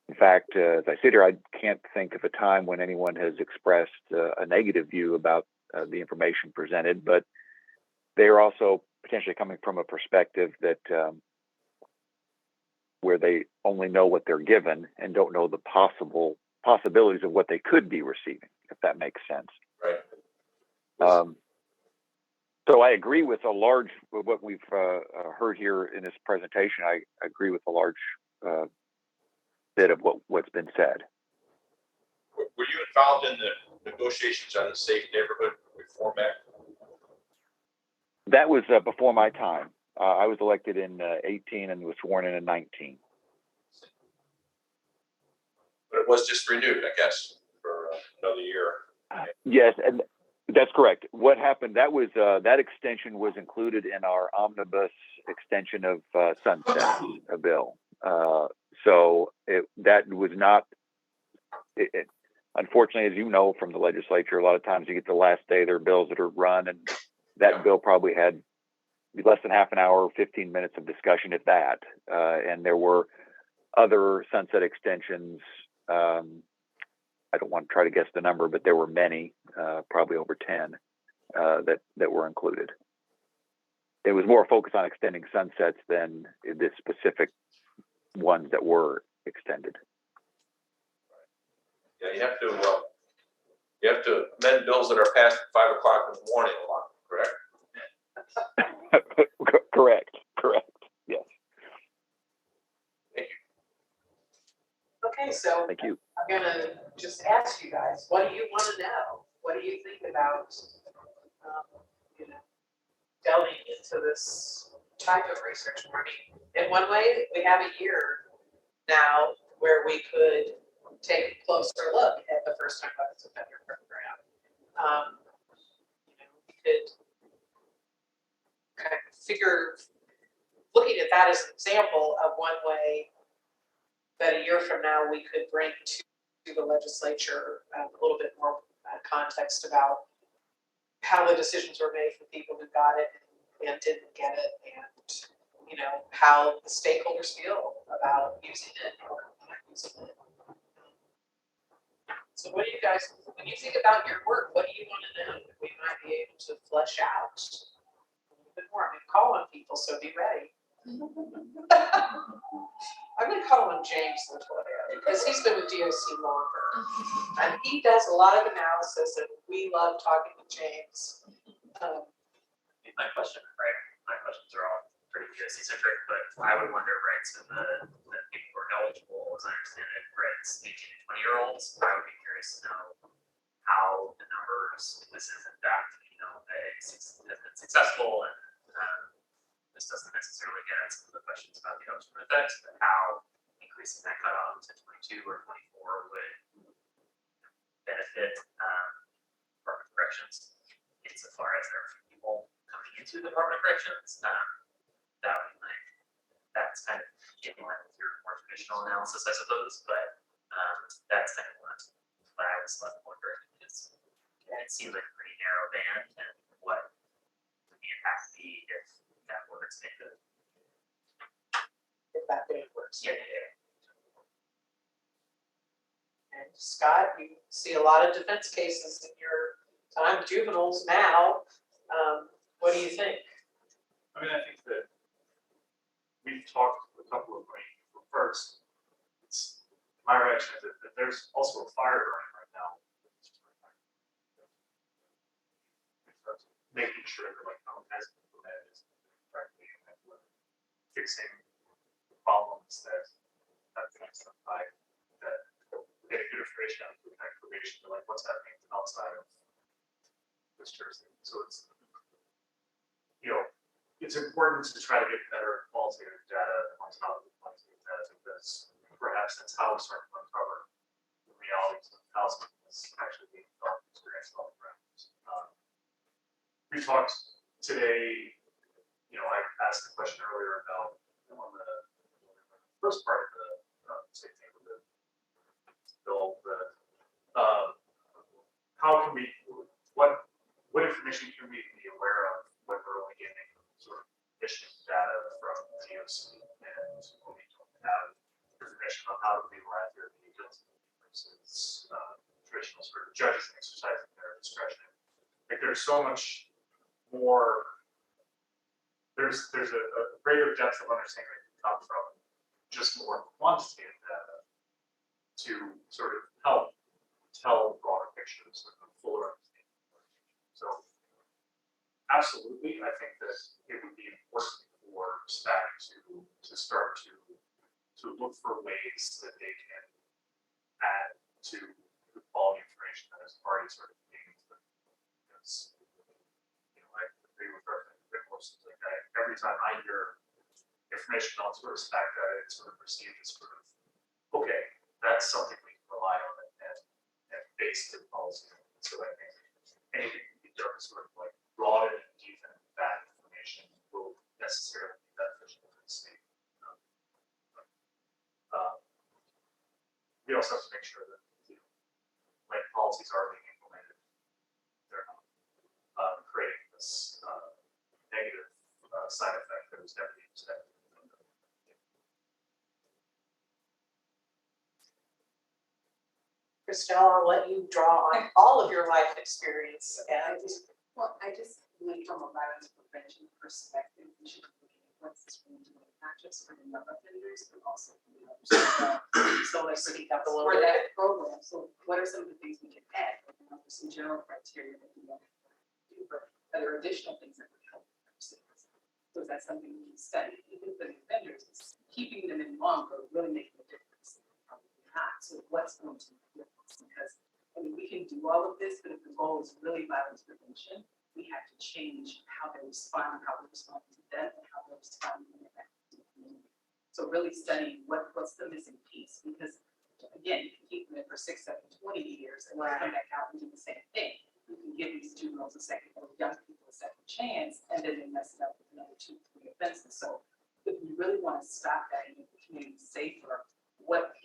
In fact, as I sit here, I can't think of a time when anyone has expressed a negative view about the information presented, but they are also potentially coming from a perspective that where they only know what they're given and don't know the possibilities of what they could be receiving, if that makes sense. Right. So I agree with what we've heard here in this presentation. I agree with a large bit of what's been said. Were you involved in the negotiations on the Safe Neighborhood Reform Act? That was before my time. I was elected in 18 and was sworn in 19. But it was just renewed, I guess, for another year. Yes, and that's correct. What happened, that was that extension was included in our omnibus extension of sunset bill. So that was not, unfortunately, as you know from the legislature, a lot of times you get the last day there are bills that are run, and that bill probably had less than half an hour, 15 minutes of discussion, if that. And there were other sunset extensions. I don't want to try to guess the number, but there were many, probably over 10, that were included. It was more focused on extending sunsets than the specific ones that were extended. Yeah, you have to amend bills that are passed at 5 o'clock in the morning a lot, correct? Correct. Yes. Thank you. Okay, so Thank you. I'm gonna just ask you guys, what do you want to know? What do you think about, delving into this type of research? I mean, in one way, we have a year now where we could take a closer look at the first time weapons offender program. We could kind of figure looking at that as an example of one way that a year from now we could bring to the legislature a little bit more context about how the decisions were made for people who got it and didn't get it, and you know how the stakeholders feel about using it or not using it. So what do you guys, when you think about your work, what do you want to know that we might be able to flesh out a little bit more? I'm gonna call on people, so be ready. I'm gonna call on James Latoya because he's been with DOC longer. And he does a lot of analysis and we love talking to James. My questions are all pretty DOC centric, but I would wonder, right, so the people who are eligible, as I understand it, right, it's 18 to 20-year-olds, I would be curious to know how the numbers, this is in fact, you know, has been successful, and this doesn't necessarily get at some of the questions about the upstream effects, but how increasing that cutoff to 22 or 24 would benefit Department of Corrections insofar as there are few people coming into the Department of Corrections. That would be that's kind of in line with your more traditional analysis, I suppose, but that's kind of what I was left wondering, because it seems like a pretty narrow band, and what would the impact be if that were expanded? If that band works. Yeah. And Scott, you see a lot of defense cases in your time, juveniles now. What do you think? I mean, I think that we've talked a couple of ways. First, it's my reaction is that there's also a fire burning right now. Making sure that like how it has been implemented is correctly and fixing problems that have been identified, that getting good information out of the information to like what's happening outside of this jurisdiction. So it's, you know, it's important to try to get better qualitative data on top of the quantitative data, because perhaps that's how we start to uncover the realities of how something is actually being felt and experienced on the ground. We talked today, you know, I asked the question earlier about, you know, on the first part of the same thing with the bill, how can we, what information can we be aware of when we're only getting sort of mission data from DOC, and when we don't have information on how to legalize their vehicles versus traditional sort of judges exercising their discretion. Like there's so much more, there's a greater depth of understanding that can come from just more quantitative data to sort of help tell broader pictures of fuller understanding. So absolutely, I think that it would be important for SPAC to start to look for ways that they can add to the quality information that is already sort of being given. Because, you know, I agree with our like every time I hear information on sort of SPAC data, it's sort of perceived as sort of, okay, that's something we can rely on and base the policy. So I think anything we can do to sort of like broaden and deepen that information will necessarily be beneficial to the state. We also have to make sure that, you know, when policies are being implemented, they're not creating this negative side effect that was never being expected. Christelle, I'll let you draw on all of your life experience and Well, I just mean from a violence prevention perspective, we should be looking at what's this going to do, not just for the young offenders, but also for the others. So let's speak up a little bit. For that program, so what are some of the things we can add? You know, there's some general criteria that we want to do, but are there additional things that would help our citizens? So is that something we can study? Even for the offenders, is keeping them in longer really making a difference? Probably not. So what's going to make a difference? Because I mean, we can do all of this, but if the goal is really violence prevention, we have to change how they respond, how we respond to them, and how they respond to the community. So really studying what's the missing piece, because again, you can keep them in for 6, 7, 20 years, and when they come back out and do the same thing, you can give these juveniles a second, or young people a second chance, and then they mess it up with another 2, 3 offenses. So the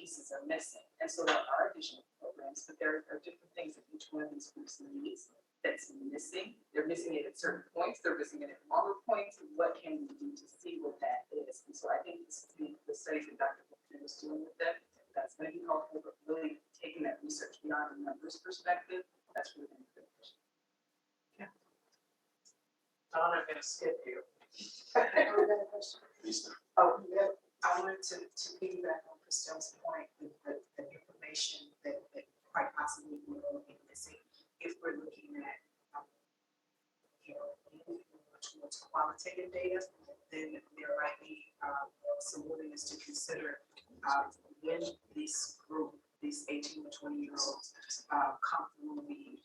pieces are missing. And so there are additional programs, but there are different things that each one of these groups needs that's missing. They're missing it at certain points, they're missing it at longer points. What can we do to see what that is? And so I think the studies that Dr. Wolfman was doing with them, that's going to be helpful, but really taking that research beyond a numbers perspective, that's really going to be good. Don, I'm gonna skip you. Oh, yeah, I wanted to piggyback on Christelle's point with the information that quite possibly we're looking missing. If we're looking at, moving more towards qualitative data, then there might be some willingness to consider when this group, these 18 to 20-year-olds, come through the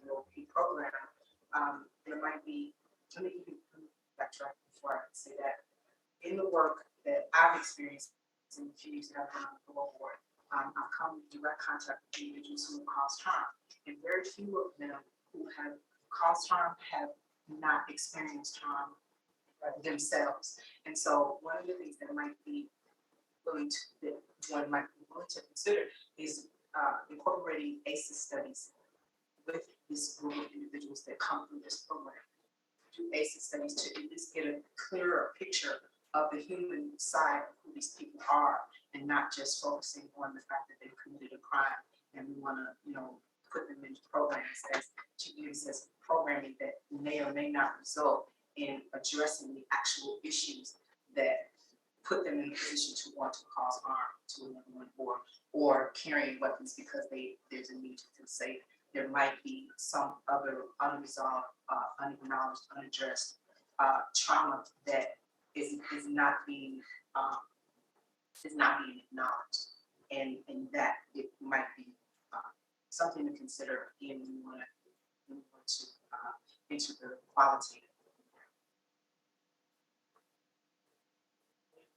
LP program, there might be, let me backtrack before I say that. In the work that I've experienced in the few years that I've been on the parole board, I've come in direct contact with individuals who have caused harm, and very few of them who have caused harm have not experienced harm themselves. And so one of the things that might be willing to, that one might be willing to consider is incorporating ACEs studies with this group of individuals that come through this program. Do ACEs studies to at least get a clearer picture of the human side of who these people are, and not just focusing on the fact that they've committed a crime and we want to, put them into programs to use as programming that may or may not result in addressing the actual issues that put them in a position to want to cause harm to another one, or carrying weapons because there's a need to feel safe. There might be some other unresolved, unacknowledged, unaddressed trauma that is not being acknowledged, and that it might be something to consider when we want to enter the qualitative.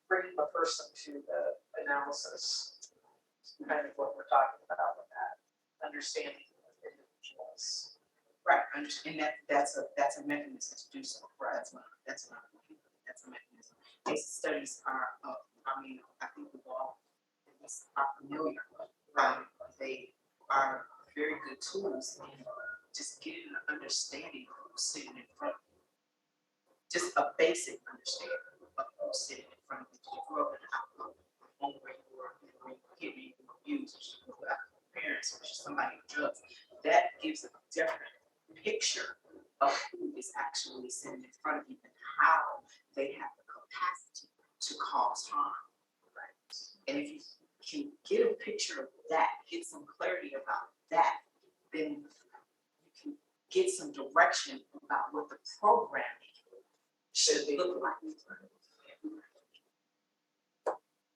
Bringing a person to the analysis, kind of what we're talking about with that, understanding of individuals. Right, and that's a mechanism to do so. Right, that's a mechanism. These studies are, I think we all are familiar. They are very good tools in just getting an understanding of who's sitting in front of you. Just a basic understanding of who's sitting in front of you. You grew up in a home where you were getting abused, parents, or somebody with drugs. That gives a different picture of who is actually sitting in front of you and how they have the capacity to cause harm. Right? And if you can get a picture of that, get some clarity about that, then you can get some direction about what the programming should look like.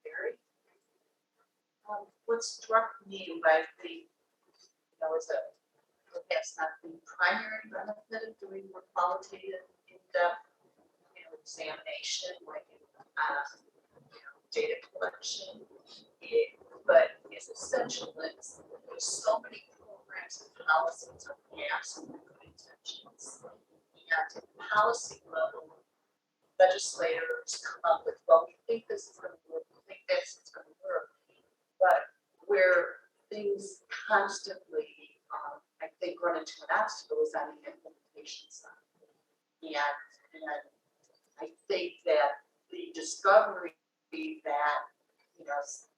Barry? What struck me right is that perhaps not the primary benefit of doing more qualitative in-depth examination, like data collection, but it's essential that there's so many programs and policies are gaps and good intentions. And at the policy level, legislators come up with, well, we think this is going to work, we think this is going to work, but where things constantly, I think, run into an obstacle is on the implementation side. And I think that the discovery that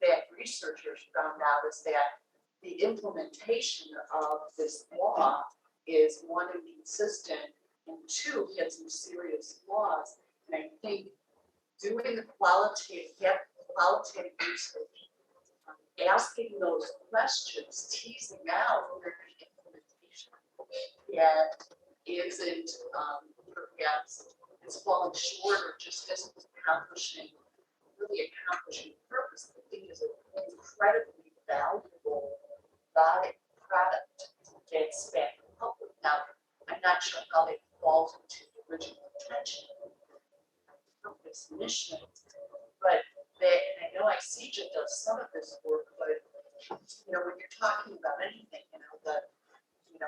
that researchers found out is that the implementation of this law is one, inconsistent, and two, had some serious flaws. And I think doing the qualitative research, asking those questions, teasing out where the implementation isn't perhaps it's falling short or just isn't accomplishing the purpose. I think is an incredibly valuable product that SPAC can help with. Now, I'm not sure how it falls into the original intention of this mission, but and I know ICEJA does some of this work, but when you're talking about anything,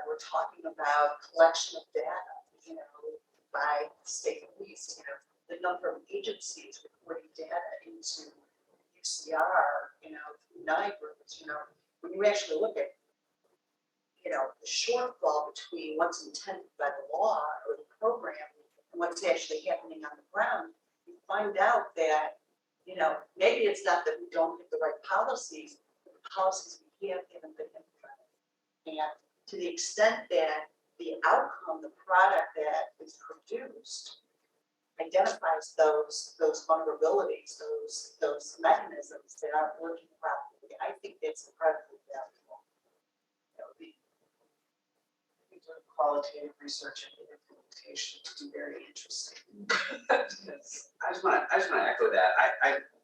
we're talking about collection of data, by state police, the number of agencies reporting data into use OCR, NIBRs, when you actually look at, the shortfall between what's intended by the law or the program and what's actually happening on the ground, you find out that, maybe it's not that we don't have the right policies, but the policies we have haven't been implemented. And to the extent that the outcome, the product that is produced, identifies those vulnerabilities, those mechanisms that aren't working properly, I think that's incredibly valuable. Qualitative research and implementation to be very interesting. I just want to echo that.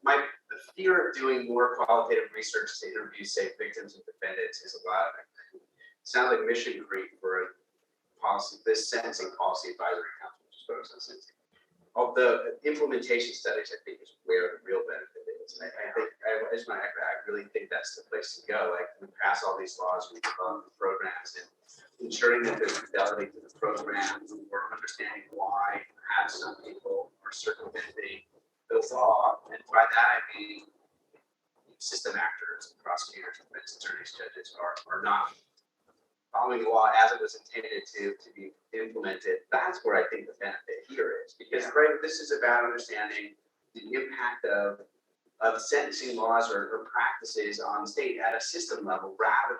The fear of doing more qualitative research to interview, say, victims and defendants is a lot. Sounds like mission creep for a policy, this sentencing policy advisory council, which is what I was listening to. Of the implementation studies, I think is where the real benefit is. And I just want to echo that. I really think that's the place to go. Like, we pass all these laws, we develop the programs, and ensuring that there's fidelity to the program, or understanding why perhaps some people are circumventing the law. And by that I mean system actors, prosecutors, defense attorneys, judges are not following the law as it was intended to be implemented. That's where I think the benefit here is, because this is about understanding the impact of sentencing laws or practices on the state at a system level,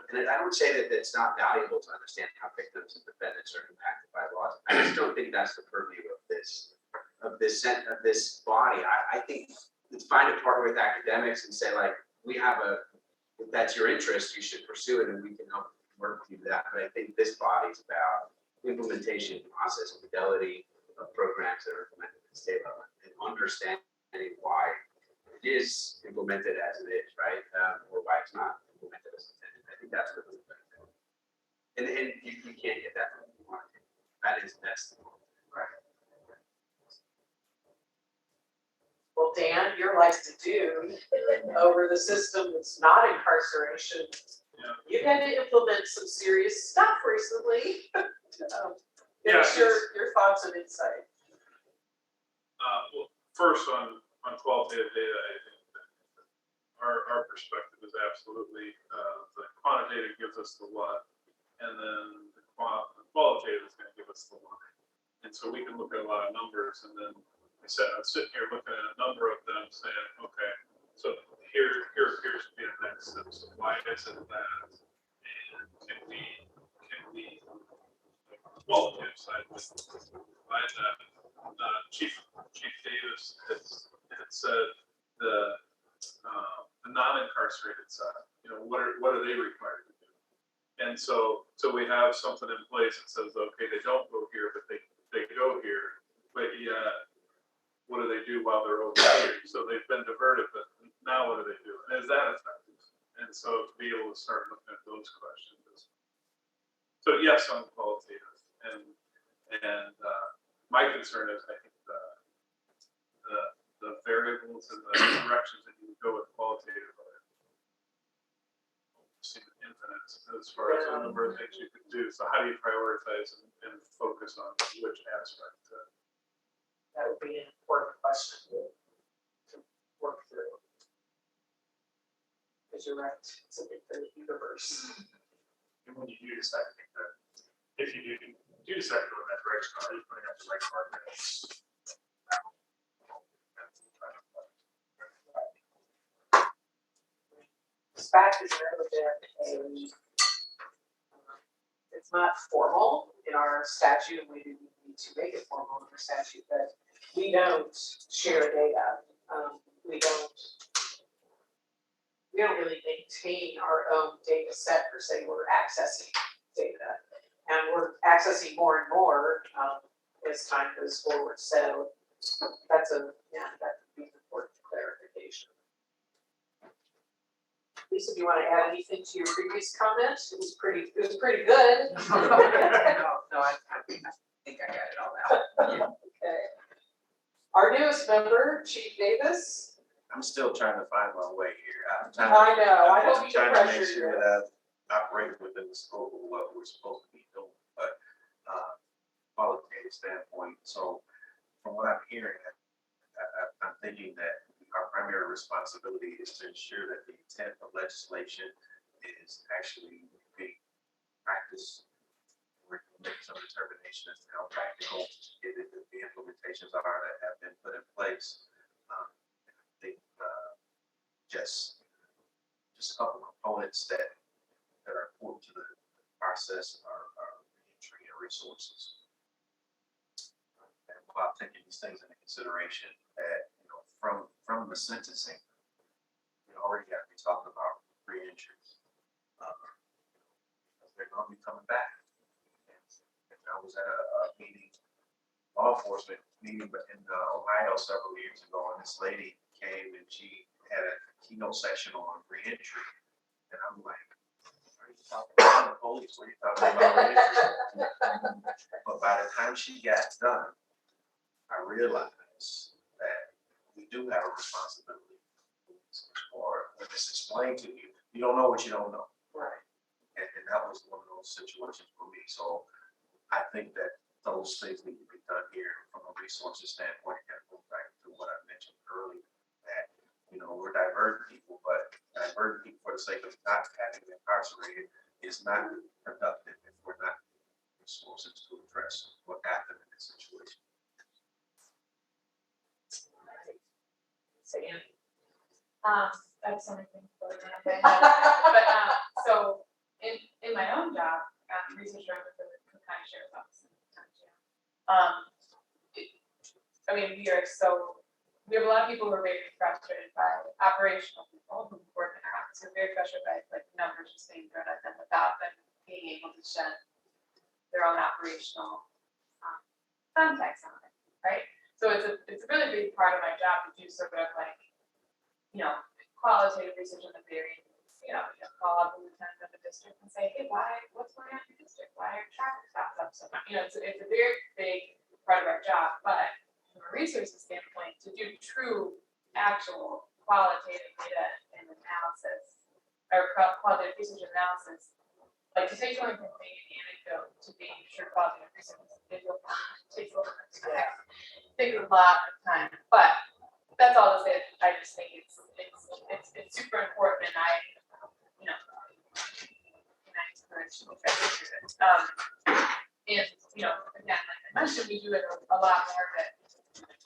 and I don't say that it's not valuable to understand how victims and defendants are impacted by laws. I just don't think that's the purview of this body. I think it's fine to partner with academics and say, like, if that's your interest, you should pursue it, and we can help work with you that. But I think this body is about implementation process and fidelity of programs that are implemented at the state level, and understanding why it is implemented as it is, right? Or why it's not implemented as intended. I think that's really the benefit. And you can't get that from the market. That's right. Well, Dan, your life's to do over the system that's not incarceration. You've had to implement some serious stuff recently. Give us your thoughts and insight. Well, first on qualitative data, I think that our perspective is absolutely the quantitative gives us the what, and then the qualitative is going to give us the why. And so we can look at a lot of numbers, and then I'm sitting here looking at a number of them, saying, okay, so here appears to be a next step. So why is it that? And can we qualitative side provide that? Chief Davis had said the non-incarcerated side. What are they required to do? And so we have something in place that says, okay, they don't go here, but they go here. But yet, what do they do while they're over here? So they've been diverted, but now what do they do? And is that effective? And so to be able to start looking at those questions. So yes, I'm qualitative, and my concern is I think the variables and the directions that you would go with qualitative are infinite as far as the number of things you can do. So how do you prioritize and focus on which aspect? That would be an important question to work through. Because you're right, it's an infinite universe. And when you do decide to make that, if you do decide to go in that direction, are you putting up the right markers? SPAC is never been it's not formal in our statute, and we didn't need to make it formal in our statute, but we don't share data. We don't really maintain our own data set per se. We're accessing data, and we're accessing more and more as time goes forward. So that could be an important clarification. Lisa, do you want to add anything to your previous comment? It was pretty good. No, I think I got it all out. Okay. Our newest member, Chief Davis. I'm still trying to find my way here. I know. I don't mean to trying to make pressure sure you. that I operate within the scope of what we're supposed to be doing, but qualitative standpoint. So from what I'm hearing, I'm thinking that we our primary responsibility is to ensure that the intent of legislation is actually being practiced. We're making some determination as to how practical the implementations are that have been put in place. I think just a couple components that are important to the process are entry and resources. And while taking these things into consideration, that from the sentencing, we already have to be talking about re-entries. Because they're going to be coming back. And I was at a meeting, law enforcement meeting, but in Ohio several years ago, and this lady came and she had a keynote section on re-entry. And I'm like, what are you talking about? The police, what are you talking about? Re-entry? But by the time she got done, I realized that we do have a responsibility. Or when it's explained to you, you don't know what you don't know. Right. And that was one of those situations for me. So I think that those things need to be done here from a resources standpoint. Again, go back to what I mentioned earlier, that we're diverting people, but diverting people for the sake of not having them incarcerated is not productive if we're not resources to address what happened in this situation. I have so many things going on in my head. But so in my own job, research director for the Cook County Sheriff's Office. I mean, we have a lot of people who are very frustrated by operational people who work in our office. We're very frustrated by like numbers just being thrown at them without them being able to shed their own operational context on it, right? So it's a really big part of my job to do sort of like, qualitative research on the very, call up the lieutenant of the district and say, hey, what's going on in your district? Why are traffic stops up so much? It's a very big part of our job, but from a resources standpoint, to do true, actual qualitative data and analysis, or qualitative research analysis, like to take something from being an anecdote to being sure qualitative research, takes a lot of time. Takes a lot of time, but that's all to say. I just think it's super important, and I encourage people to do it. And again, like I mentioned, we do it a lot more of it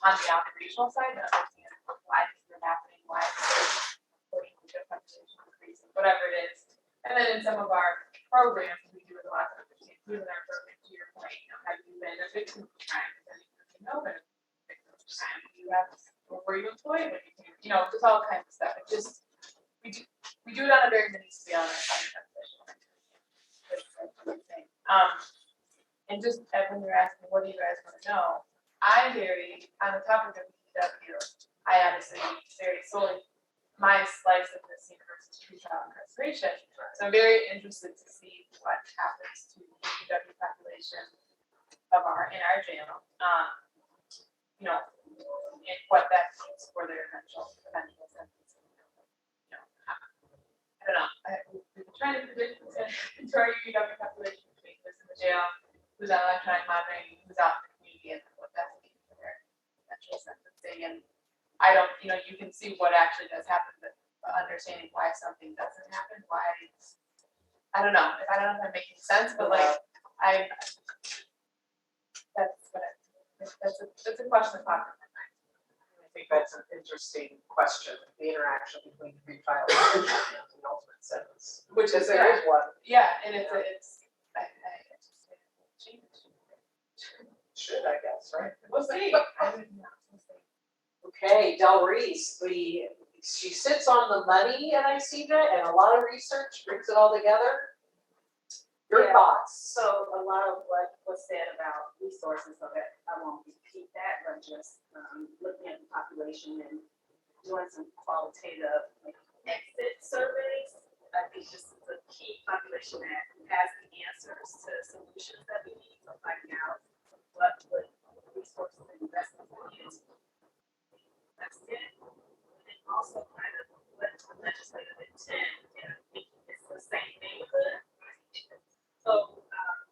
on the operational side, to understand why things are happening, why the population increasing, whatever it is. And then in some of our programs, we do it a lot to understand who's in our program. To your point, have you been a victim of crime? Have you been a victim of crime? Were you employed when you came? Just all kinds of stuff. It just we do it on a very needs to be honest. And just when you're asking, what do you guys want to know? I'm very on the topic of PW. I obviously very solely my slice of this universe is pretrial incarceration. So I'm very interested to see what happens to the PW population in our jail. And what that means for their eventual sentencing. I don't know. We've been trying to predict the entire UW population between this in the jail, who's on electronic monitoring, who's out in the community, and what that means for their eventual sentencing. And I don't, you can see what actually does happen, but understanding why something doesn't happen, I don't know. I don't know if I'm making sense, but like that's a question that popped in my mind. I think that's an interesting question, the interaction between pretrial and the ultimate sentence. Which is there is one. Yeah, and Should, I guess, right? we'll see. Okay, Del Reese, she sits on the money at ICEDA and a lot of research, brings it all together. Your Yeah. thoughts? So a lot of what was said about resources of it, I won't repeat that, but just looking at the population and doing some qualitative exit surveys. I think this is a key population that has the answers to solutions that we need to find out what resources and investments we use. That's it. And also kind of what legislative intent, and I think it's the same neighborhood. So,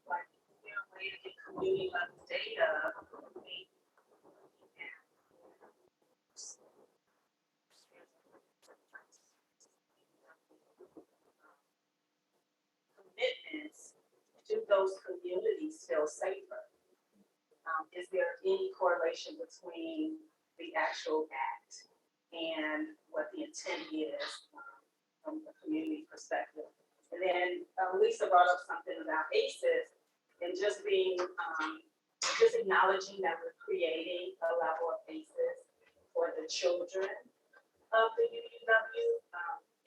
like, a way to get community level data, those communities feel safer? Is there any correlation between the actual act and what the intent is from the community perspective? And then Lisa brought up something about ACEs and just being, just acknowledging that we're creating a level of ACEs for the children of the UUW.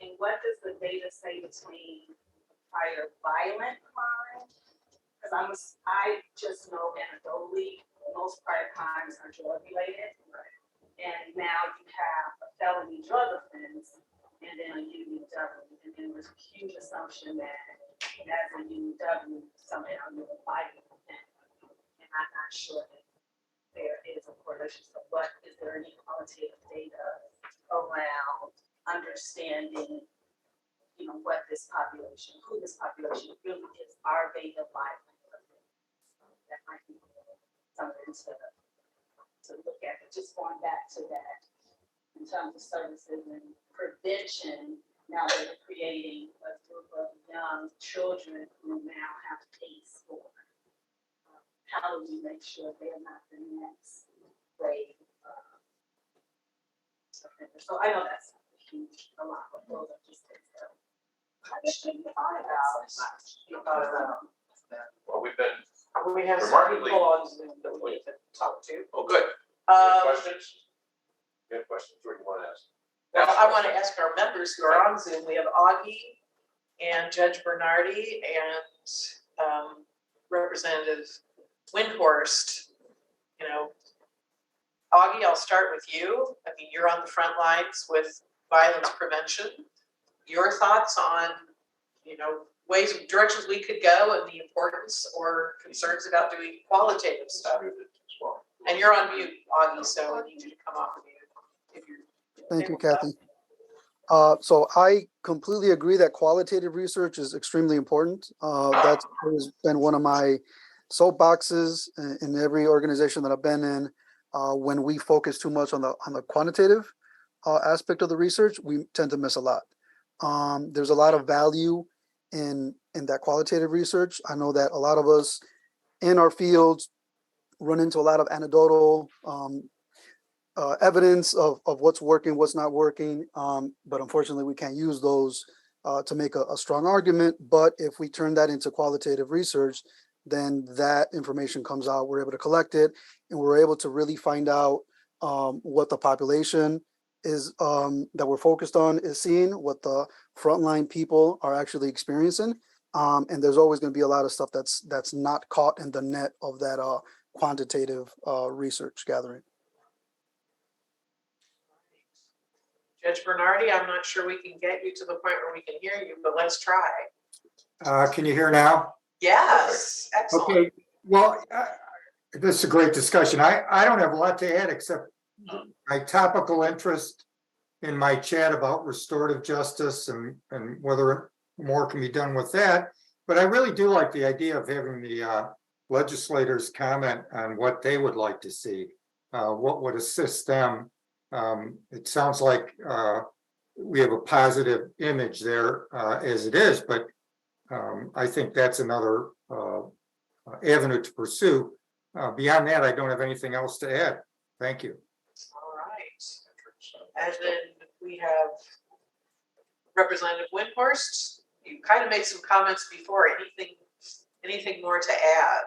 And what does the data say between prior violent crime? Because I just know anecdotally, most prior crimes are drug related. And now you have a felony drug offense and then a UUW. And then there's a huge assumption that as a UUW, somehow you're a violent offender. And I'm not sure that there is a correlation. So what, is there any qualitative data around understanding, you know, what this population, who this population really is? Are they the violent? That might be something to look at, but just going back to that in terms of services and prevention. Now that we're creating a group of young children who now have ACE for, how do we make sure they're not the next wave? So I know that's huge, a lot, but those are just things that I should thought about. Well, we've been, We have some remarkably- people on Zoom that we need to talk to. oh, good. You have Um, questions? You have questions or you want to ask? Well, I want to ask our members who are on Zoom. We have Augie and Judge Bernardi and Representative Windhorst. You know, Augie, I'll start with you. I mean, you're on the front lines with violence prevention. Your thoughts on, you know, ways, directions we could go and the importance or concerns about doing qualitative stuff. And you're on mute, Augie, so I need you to come off of mute. If you're Thank you, Kathy. So I completely agree that qualitative research is extremely important. That's always been one of my soapboxes in every organization that I've been in. When we focus too much on the quantitative aspect of the research, we tend to miss a lot. There's a lot of value in that qualitative research. I know that a lot of us in our fields run into a lot of anecdotal evidence of what's working, what's not working. But unfortunately, we can't use those to make a strong argument. But if we turn that into qualitative research, then that information comes out, we're able to collect it, and we're able to really find out what the population is that we're focused on is seeing, what the frontline people are actually experiencing. And there's always going to be a lot of stuff that's not caught in the net of that quantitative research gathering. Judge Bernardi, I'm not sure we can get you to the point where we can hear you, but let's try. Can you hear now? Yes, excellent. Okay, well, this is a great discussion. I don't have a lot to add except my topical interest in my chat about restorative justice and whether more can be done with that. But I really do like the idea of having the legislators comment on what they would like to see, what would assist them. It sounds like we have a positive image there as it is, but I think that's another avenue to pursue. Beyond that, I don't have anything else to add. Thank you. All right. And then we have Representative Windhorst. You kind of made some comments before. Anything more to add?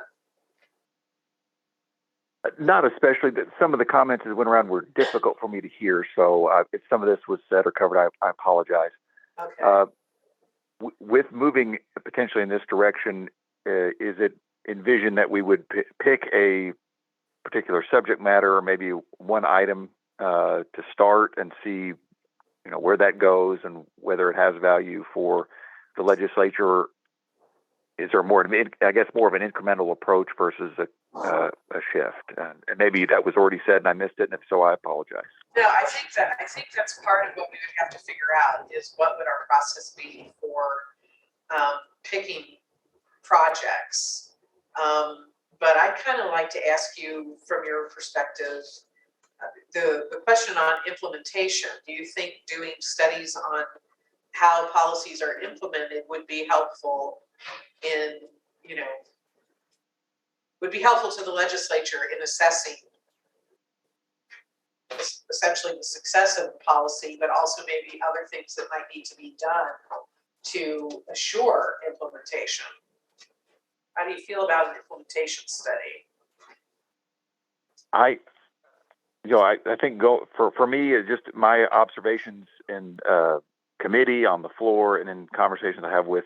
Not especially, but some of the comments that went around were difficult for me to hear. So if some of this was said or covered, I apologize. Okay. With moving potentially in this direction, is it envisioned that we would pick a particular subject matter or maybe one item to start and see, where that goes and whether it has value for the legislature? Is there more of an incremental approach versus a shift? And maybe that was already said and I missed it, and if so, I apologize. No, I think that's part of what we would have to figure out is what would our process be for picking projects. But I'd kind of like to ask you from your perspective, the question on implementation. Do you think doing studies on how policies are implemented would be helpful in you know, would be helpful to the legislature in assessing essentially the success of the policy, but also maybe other things that might need to be done to assure implementation. How do you feel about an implementation study? I think for me, it's just my observations in committee, on the floor, and in conversations I have with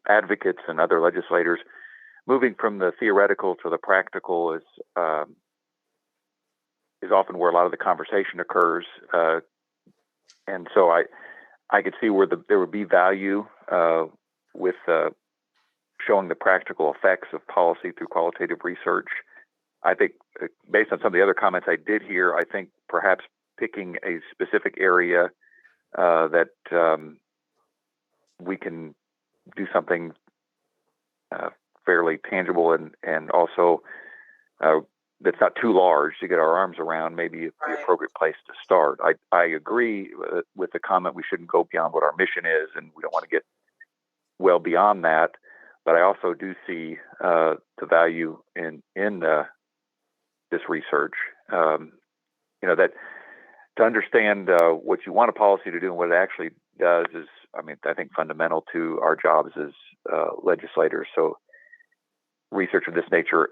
advocates and other legislators, moving from the theoretical to the practical is often where a lot of the conversation occurs, and so I could see where there would be value with showing the practical effects of policy through qualitative research. I think based on some of the other comments I did hear, I think perhaps picking a specific area that we can do something fairly tangible and also that's not too large to get our arms around, maybe the appropriate place to start. I agree with the comment we shouldn't go beyond what our mission is, and we don't want to get well beyond that. But I also do see the value in this research. That to understand what you want a policy to do and what it actually does is, I think fundamental to our jobs as legislators. So research of this nature,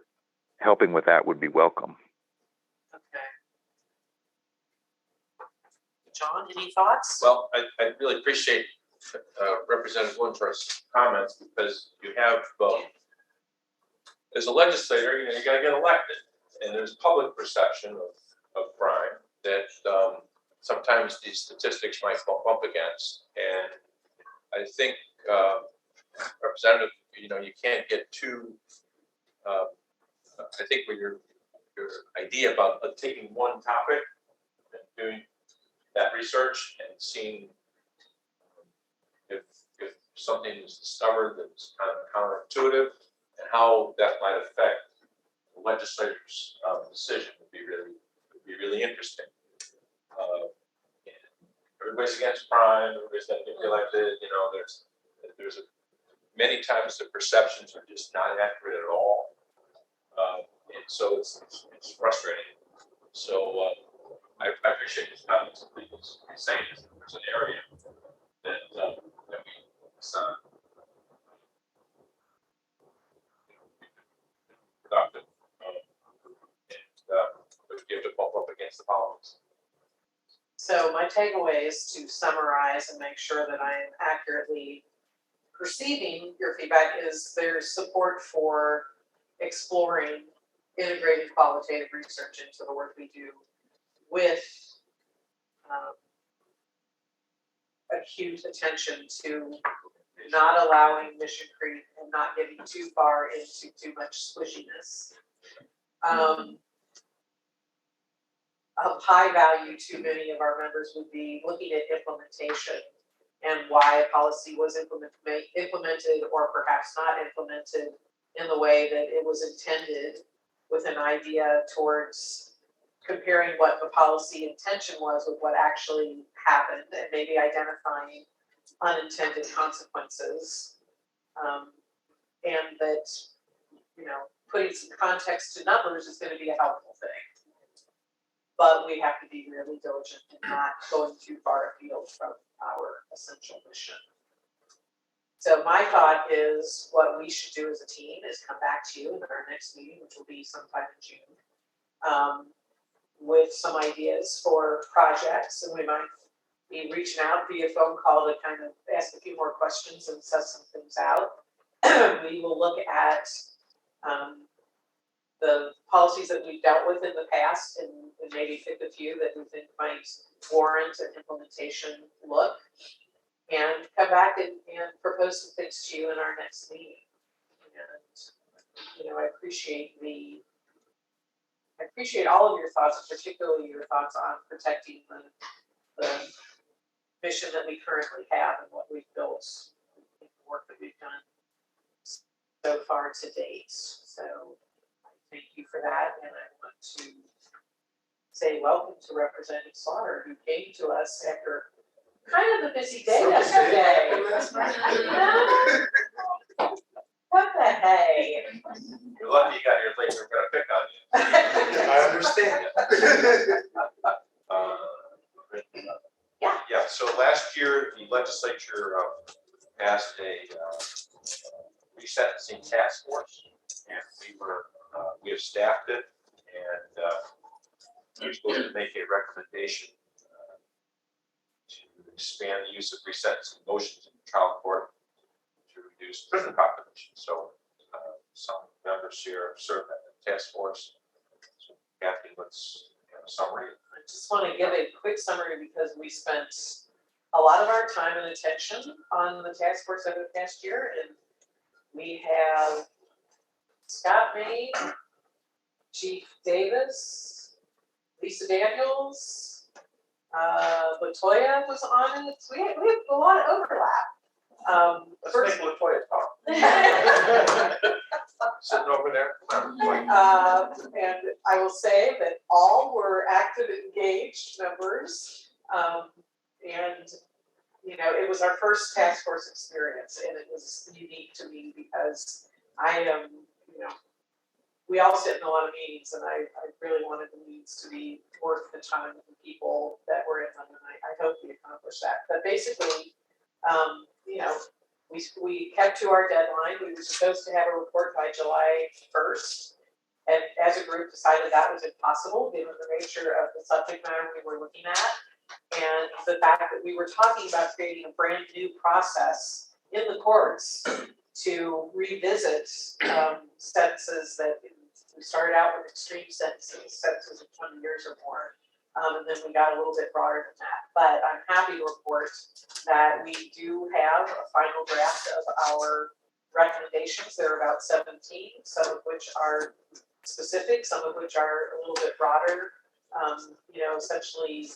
helping with that would be welcome. Okay. John, any thoughts? Well, I really appreciate Representative Winthrop's comments, because you have, as a legislator, you got to get elected, and there's public perception of crime that sometimes these statistics might bump up against. And I think, Representative, you can't get too, I think with your idea about taking one topic and doing that research and seeing if something is discovered that's kind of counterintuitive and how that might affect the legislator's decision would be really interesting. Everybody's against crime. Everybody's going to get elected. There's many times the perceptions are just not accurate at all, and so it's frustrating. So I appreciate his comments. He's saying there's an area that we productive, and we have to bump up against the politics. So my takeaways, to summarize and make sure that I am accurately perceiving your feedback, is there's support for exploring integrated qualitative research into the work we do with acute attention to not allowing mission creep and not getting too far into too much squishiness. Of high value to many of our members would be looking at implementation and why a policy was implemented or perhaps not implemented in the way that it was intended, with an idea towards comparing what the policy intention was with what actually happened, and maybe identifying unintended consequences. And that, putting some context to numbers is going to be a helpful thing. But we have to be really diligent in not going too far afield from our essential mission. So my thought is, what we should do as a team is come back to you in our next meeting, which will be sometime in June, with some ideas for projects, and we might be reaching out via phone call to kind of ask a few more questions and suss some things out. We will look at the policies that we've dealt with in the past and maybe pick a few that we think might warrant an implementation look, and come back and propose some things to you in our next meeting. And I appreciate all of your thoughts, particularly your thoughts on protecting the mission that we currently have and what we've built, the work that we've done so far to date. So thank you for that, and I want to say welcome to Representative Slaughter, who came to us after kind of a busy day yesterday. lucky you got here late, we're gonna pick on you. I understand. Yeah, so last year, the legislature passed a resentencing task force, and we have staffed it, and we're supposed to make a recommendation to expand the use of resentencing motions in the trial court to reduce prison population. So some members here have served on the task force. So Kathy, let's have a summary. I just want to give a quick summary because we spent a lot of our time and attention on the task force over the past year, and we have Scott May, Chief Davis, Lisa Daniels, Latoya was on it. We have a lot of overlap. Let's make Latoya talk. Sitting over there. And I will say that all were active, engaged members. And, you know, it was our first task force experience, and it was unique to me because I am, you know, we all sit in a lot of meetings, and I really wanted the meetings to be worth the time of the people that were in them, and I hope we accomplished that. But basically, you know, we kept to our deadline. We were supposed to have a report by July 1st. And as a group decided that was impossible given the nature of the subject matter we were looking at. And the fact that we were talking about creating a brand new process in the courts to revisit sentences that we started out with extreme sentences of 20 years or more. And then we got a little bit broader than that. But I'm happy to report that we do have a final draft of our recommendations. There are about 17, some of which are specific, some of which are a little bit broader. You know, essentially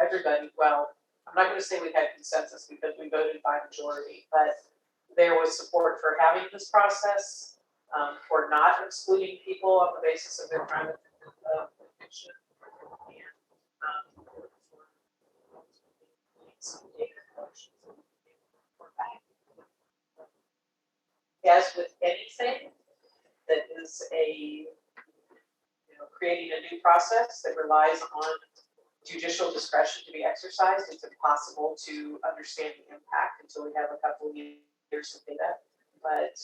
everybody, well, I'm not going to say we had consensus because we voted by majority, but there was support for having this process, for not excluding people on the basis of their crime conviction. As with anything that is creating a new process that relies on judicial discretion to be exercised, it's impossible to understand the impact until we have a couple of years of data. But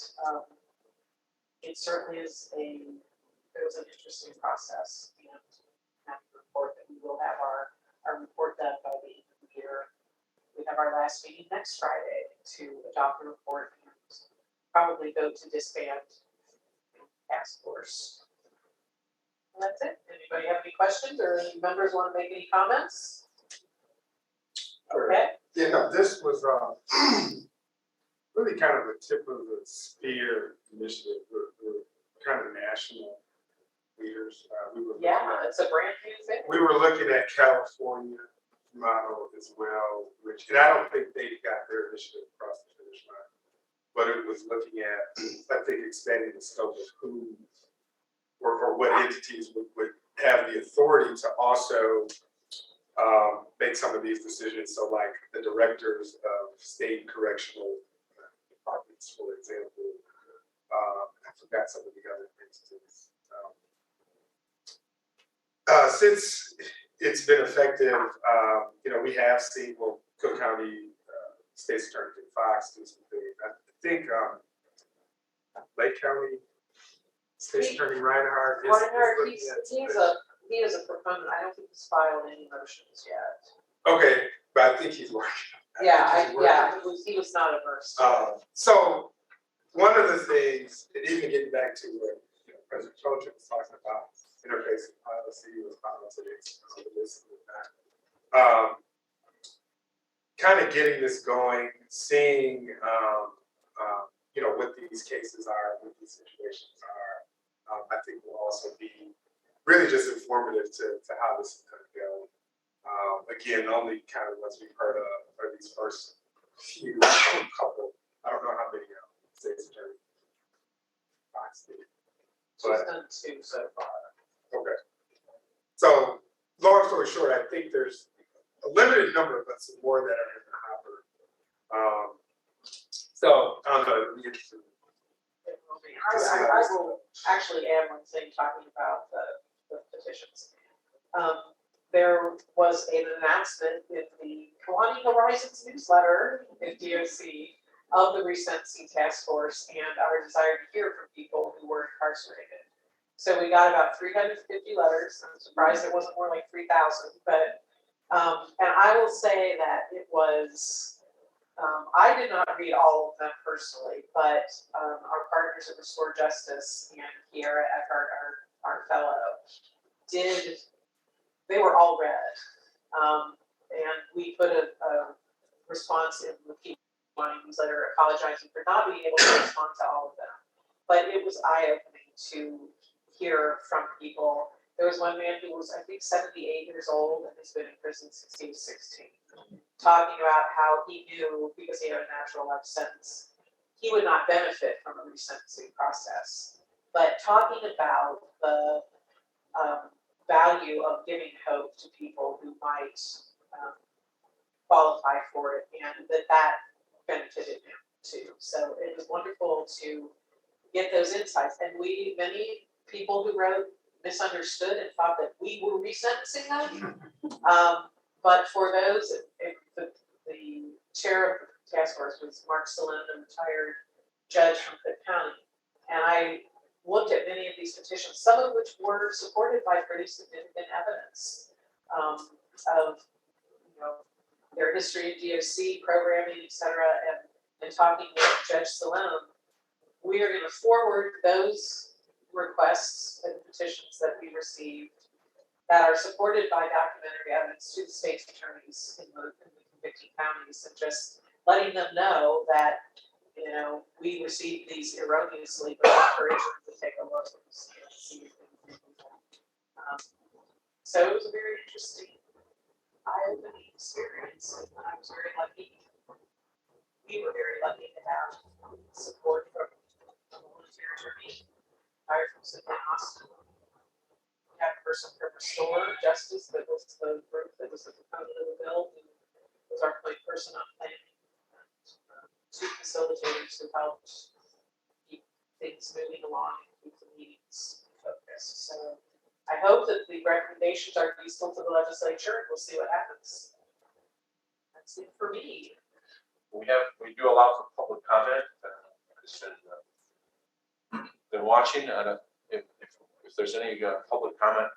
it certainly is it was an interesting process, and happy to report that we will have our report done by the end of the year. We have our last meeting next Friday to adopt the report and probably go to disband task force. And that's it. Anybody have any questions or any members want to make any comments? Okay. Yeah, no, this was really kind of a tip of the spear initiative. We're kind of national leaders. It's a brand new thing. We were looking at California model as well, which, and I don't think they got their initiative across the finish line, but it was looking at, I think, expanding the scope of who or what entities would have the authority to also make some of these decisions. So like the directors of state correctional departments, for example, I forgot some of the other entities. Since it's been effective, we have seen, Cook County State's Attorney Fox do some things. I think Lake County State's Attorney Reinhardt he is a proponent. I don't think he's filed any motions yet. Okay, but I think he's working. He was not averse. So one of the things, and even getting back to what President Trojan was talking about, interfacing policy with politics, this and that. Kind of getting this going, seeing what these cases are, what these situations are, I think will also be really just informative to how this is going to go. Again, the only kind of ones we've heard of are these first few couple. I don't know how many states attorney Fox did. She's done 2 so far. Okay. So long story short, I think there's a limited number, but some more that are in the hopper. So I don't know. It'll be interesting. It will be. I will actually add one thing talking about the petitions. There was an announcement in the Kalani Horizons newsletter in DOC of the resentencing task force and our desire to hear from people who were incarcerated. So we got about 350 letters. I'm surprised it wasn't more like 3,000, but, and I will say that it was, I did not read all of them personally, but our partners at Restore Justice and Kiara Eckhart, our fellow, did, they were all read. And we put a response in the newsletter apologizing for not being able to respond to all of them. But it was eye-opening to hear from people. There was one man who was, I think, 78 years old and has been in prison since he was 16, talking about how he knew, because he had a natural life sentence, he would not benefit from a resentencing process. But talking about the value of giving hope to people who might qualify for it, and that benefited him too. So it was wonderful to get those insights. And many people who wrote misunderstood and thought that we were resentencing them. But for those, the chair of the task force was Mark Salin, a retired judge from Cook County. And I looked at many of these petitions, some of which were supported by pretty significant evidence of, their history of DOC programming, et cetera, and talking with Judge Salem. We are going to forward those requests and petitions that we received that are supported by documentary evidence to the state's attorneys in the convicting counties, and just letting them know that, we received these erroneously, but encourage them to take a look and see if they can do that. So it was a very interesting, eye-opening experience, and I was very lucky. We were very lucky to have support from a volunteer attorney, hired from Sidney Austin. We had a person from Restore Justice that was the group that was the proponent of the bill, who was our point person on planning. Two facilitators who helped keep things moving along and keep the meetings focused. So I hope that the recommendations are useful to the legislature. We'll see what happens. That's it for me. We do allow for public comment. I've been watching, and if there's any public comment,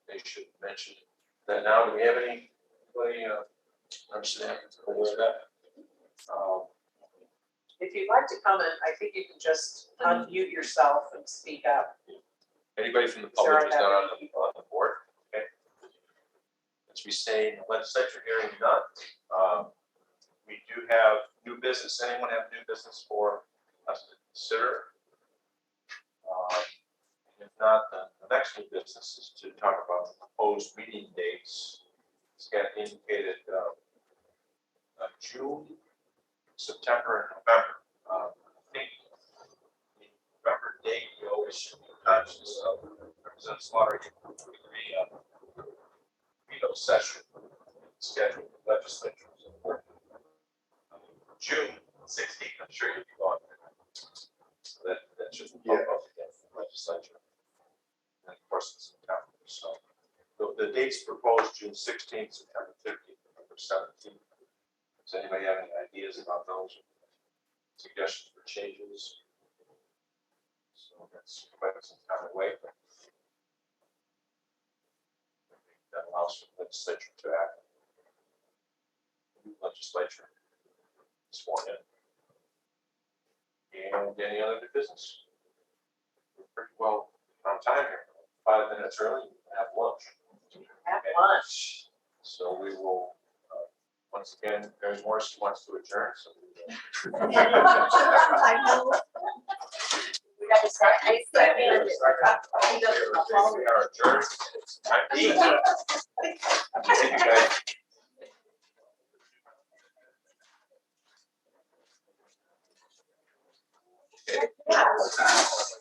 they should mention that now. Do we have anybody understand that? If you'd like to comment, I think you can just unmute yourself and speak up. Anybody from the public who's not on the board? Okay. As we say in the legislature, hearing none. We do have new business. Anyone have new business for us to consider? If not, then the next new business is to talk about the proposed meeting dates. It's got indicated June, September, and November. I think the November date we always should be conscious of. Representative Slaughter, a veto session scheduled in the legislature. June 16th, I'm sure you'll be going there. So that shouldn't pop up again for the legislature. And of course, it's September. So the dates proposed: June 16th, September 15th, November 17th. Does anybody have any ideas about those? Suggestions for changes? So that's quite some time away. That allows for the legislature to act. Legislature sworn in. And any other new business? We're pretty well on time here. 5 minutes early, have lunch. Have lunch. So we will, once again, Mary Morris wants to adjourn, so we will. I know. We got to start. I start. We are adjourned. It's time to eat. See you guys. Okay.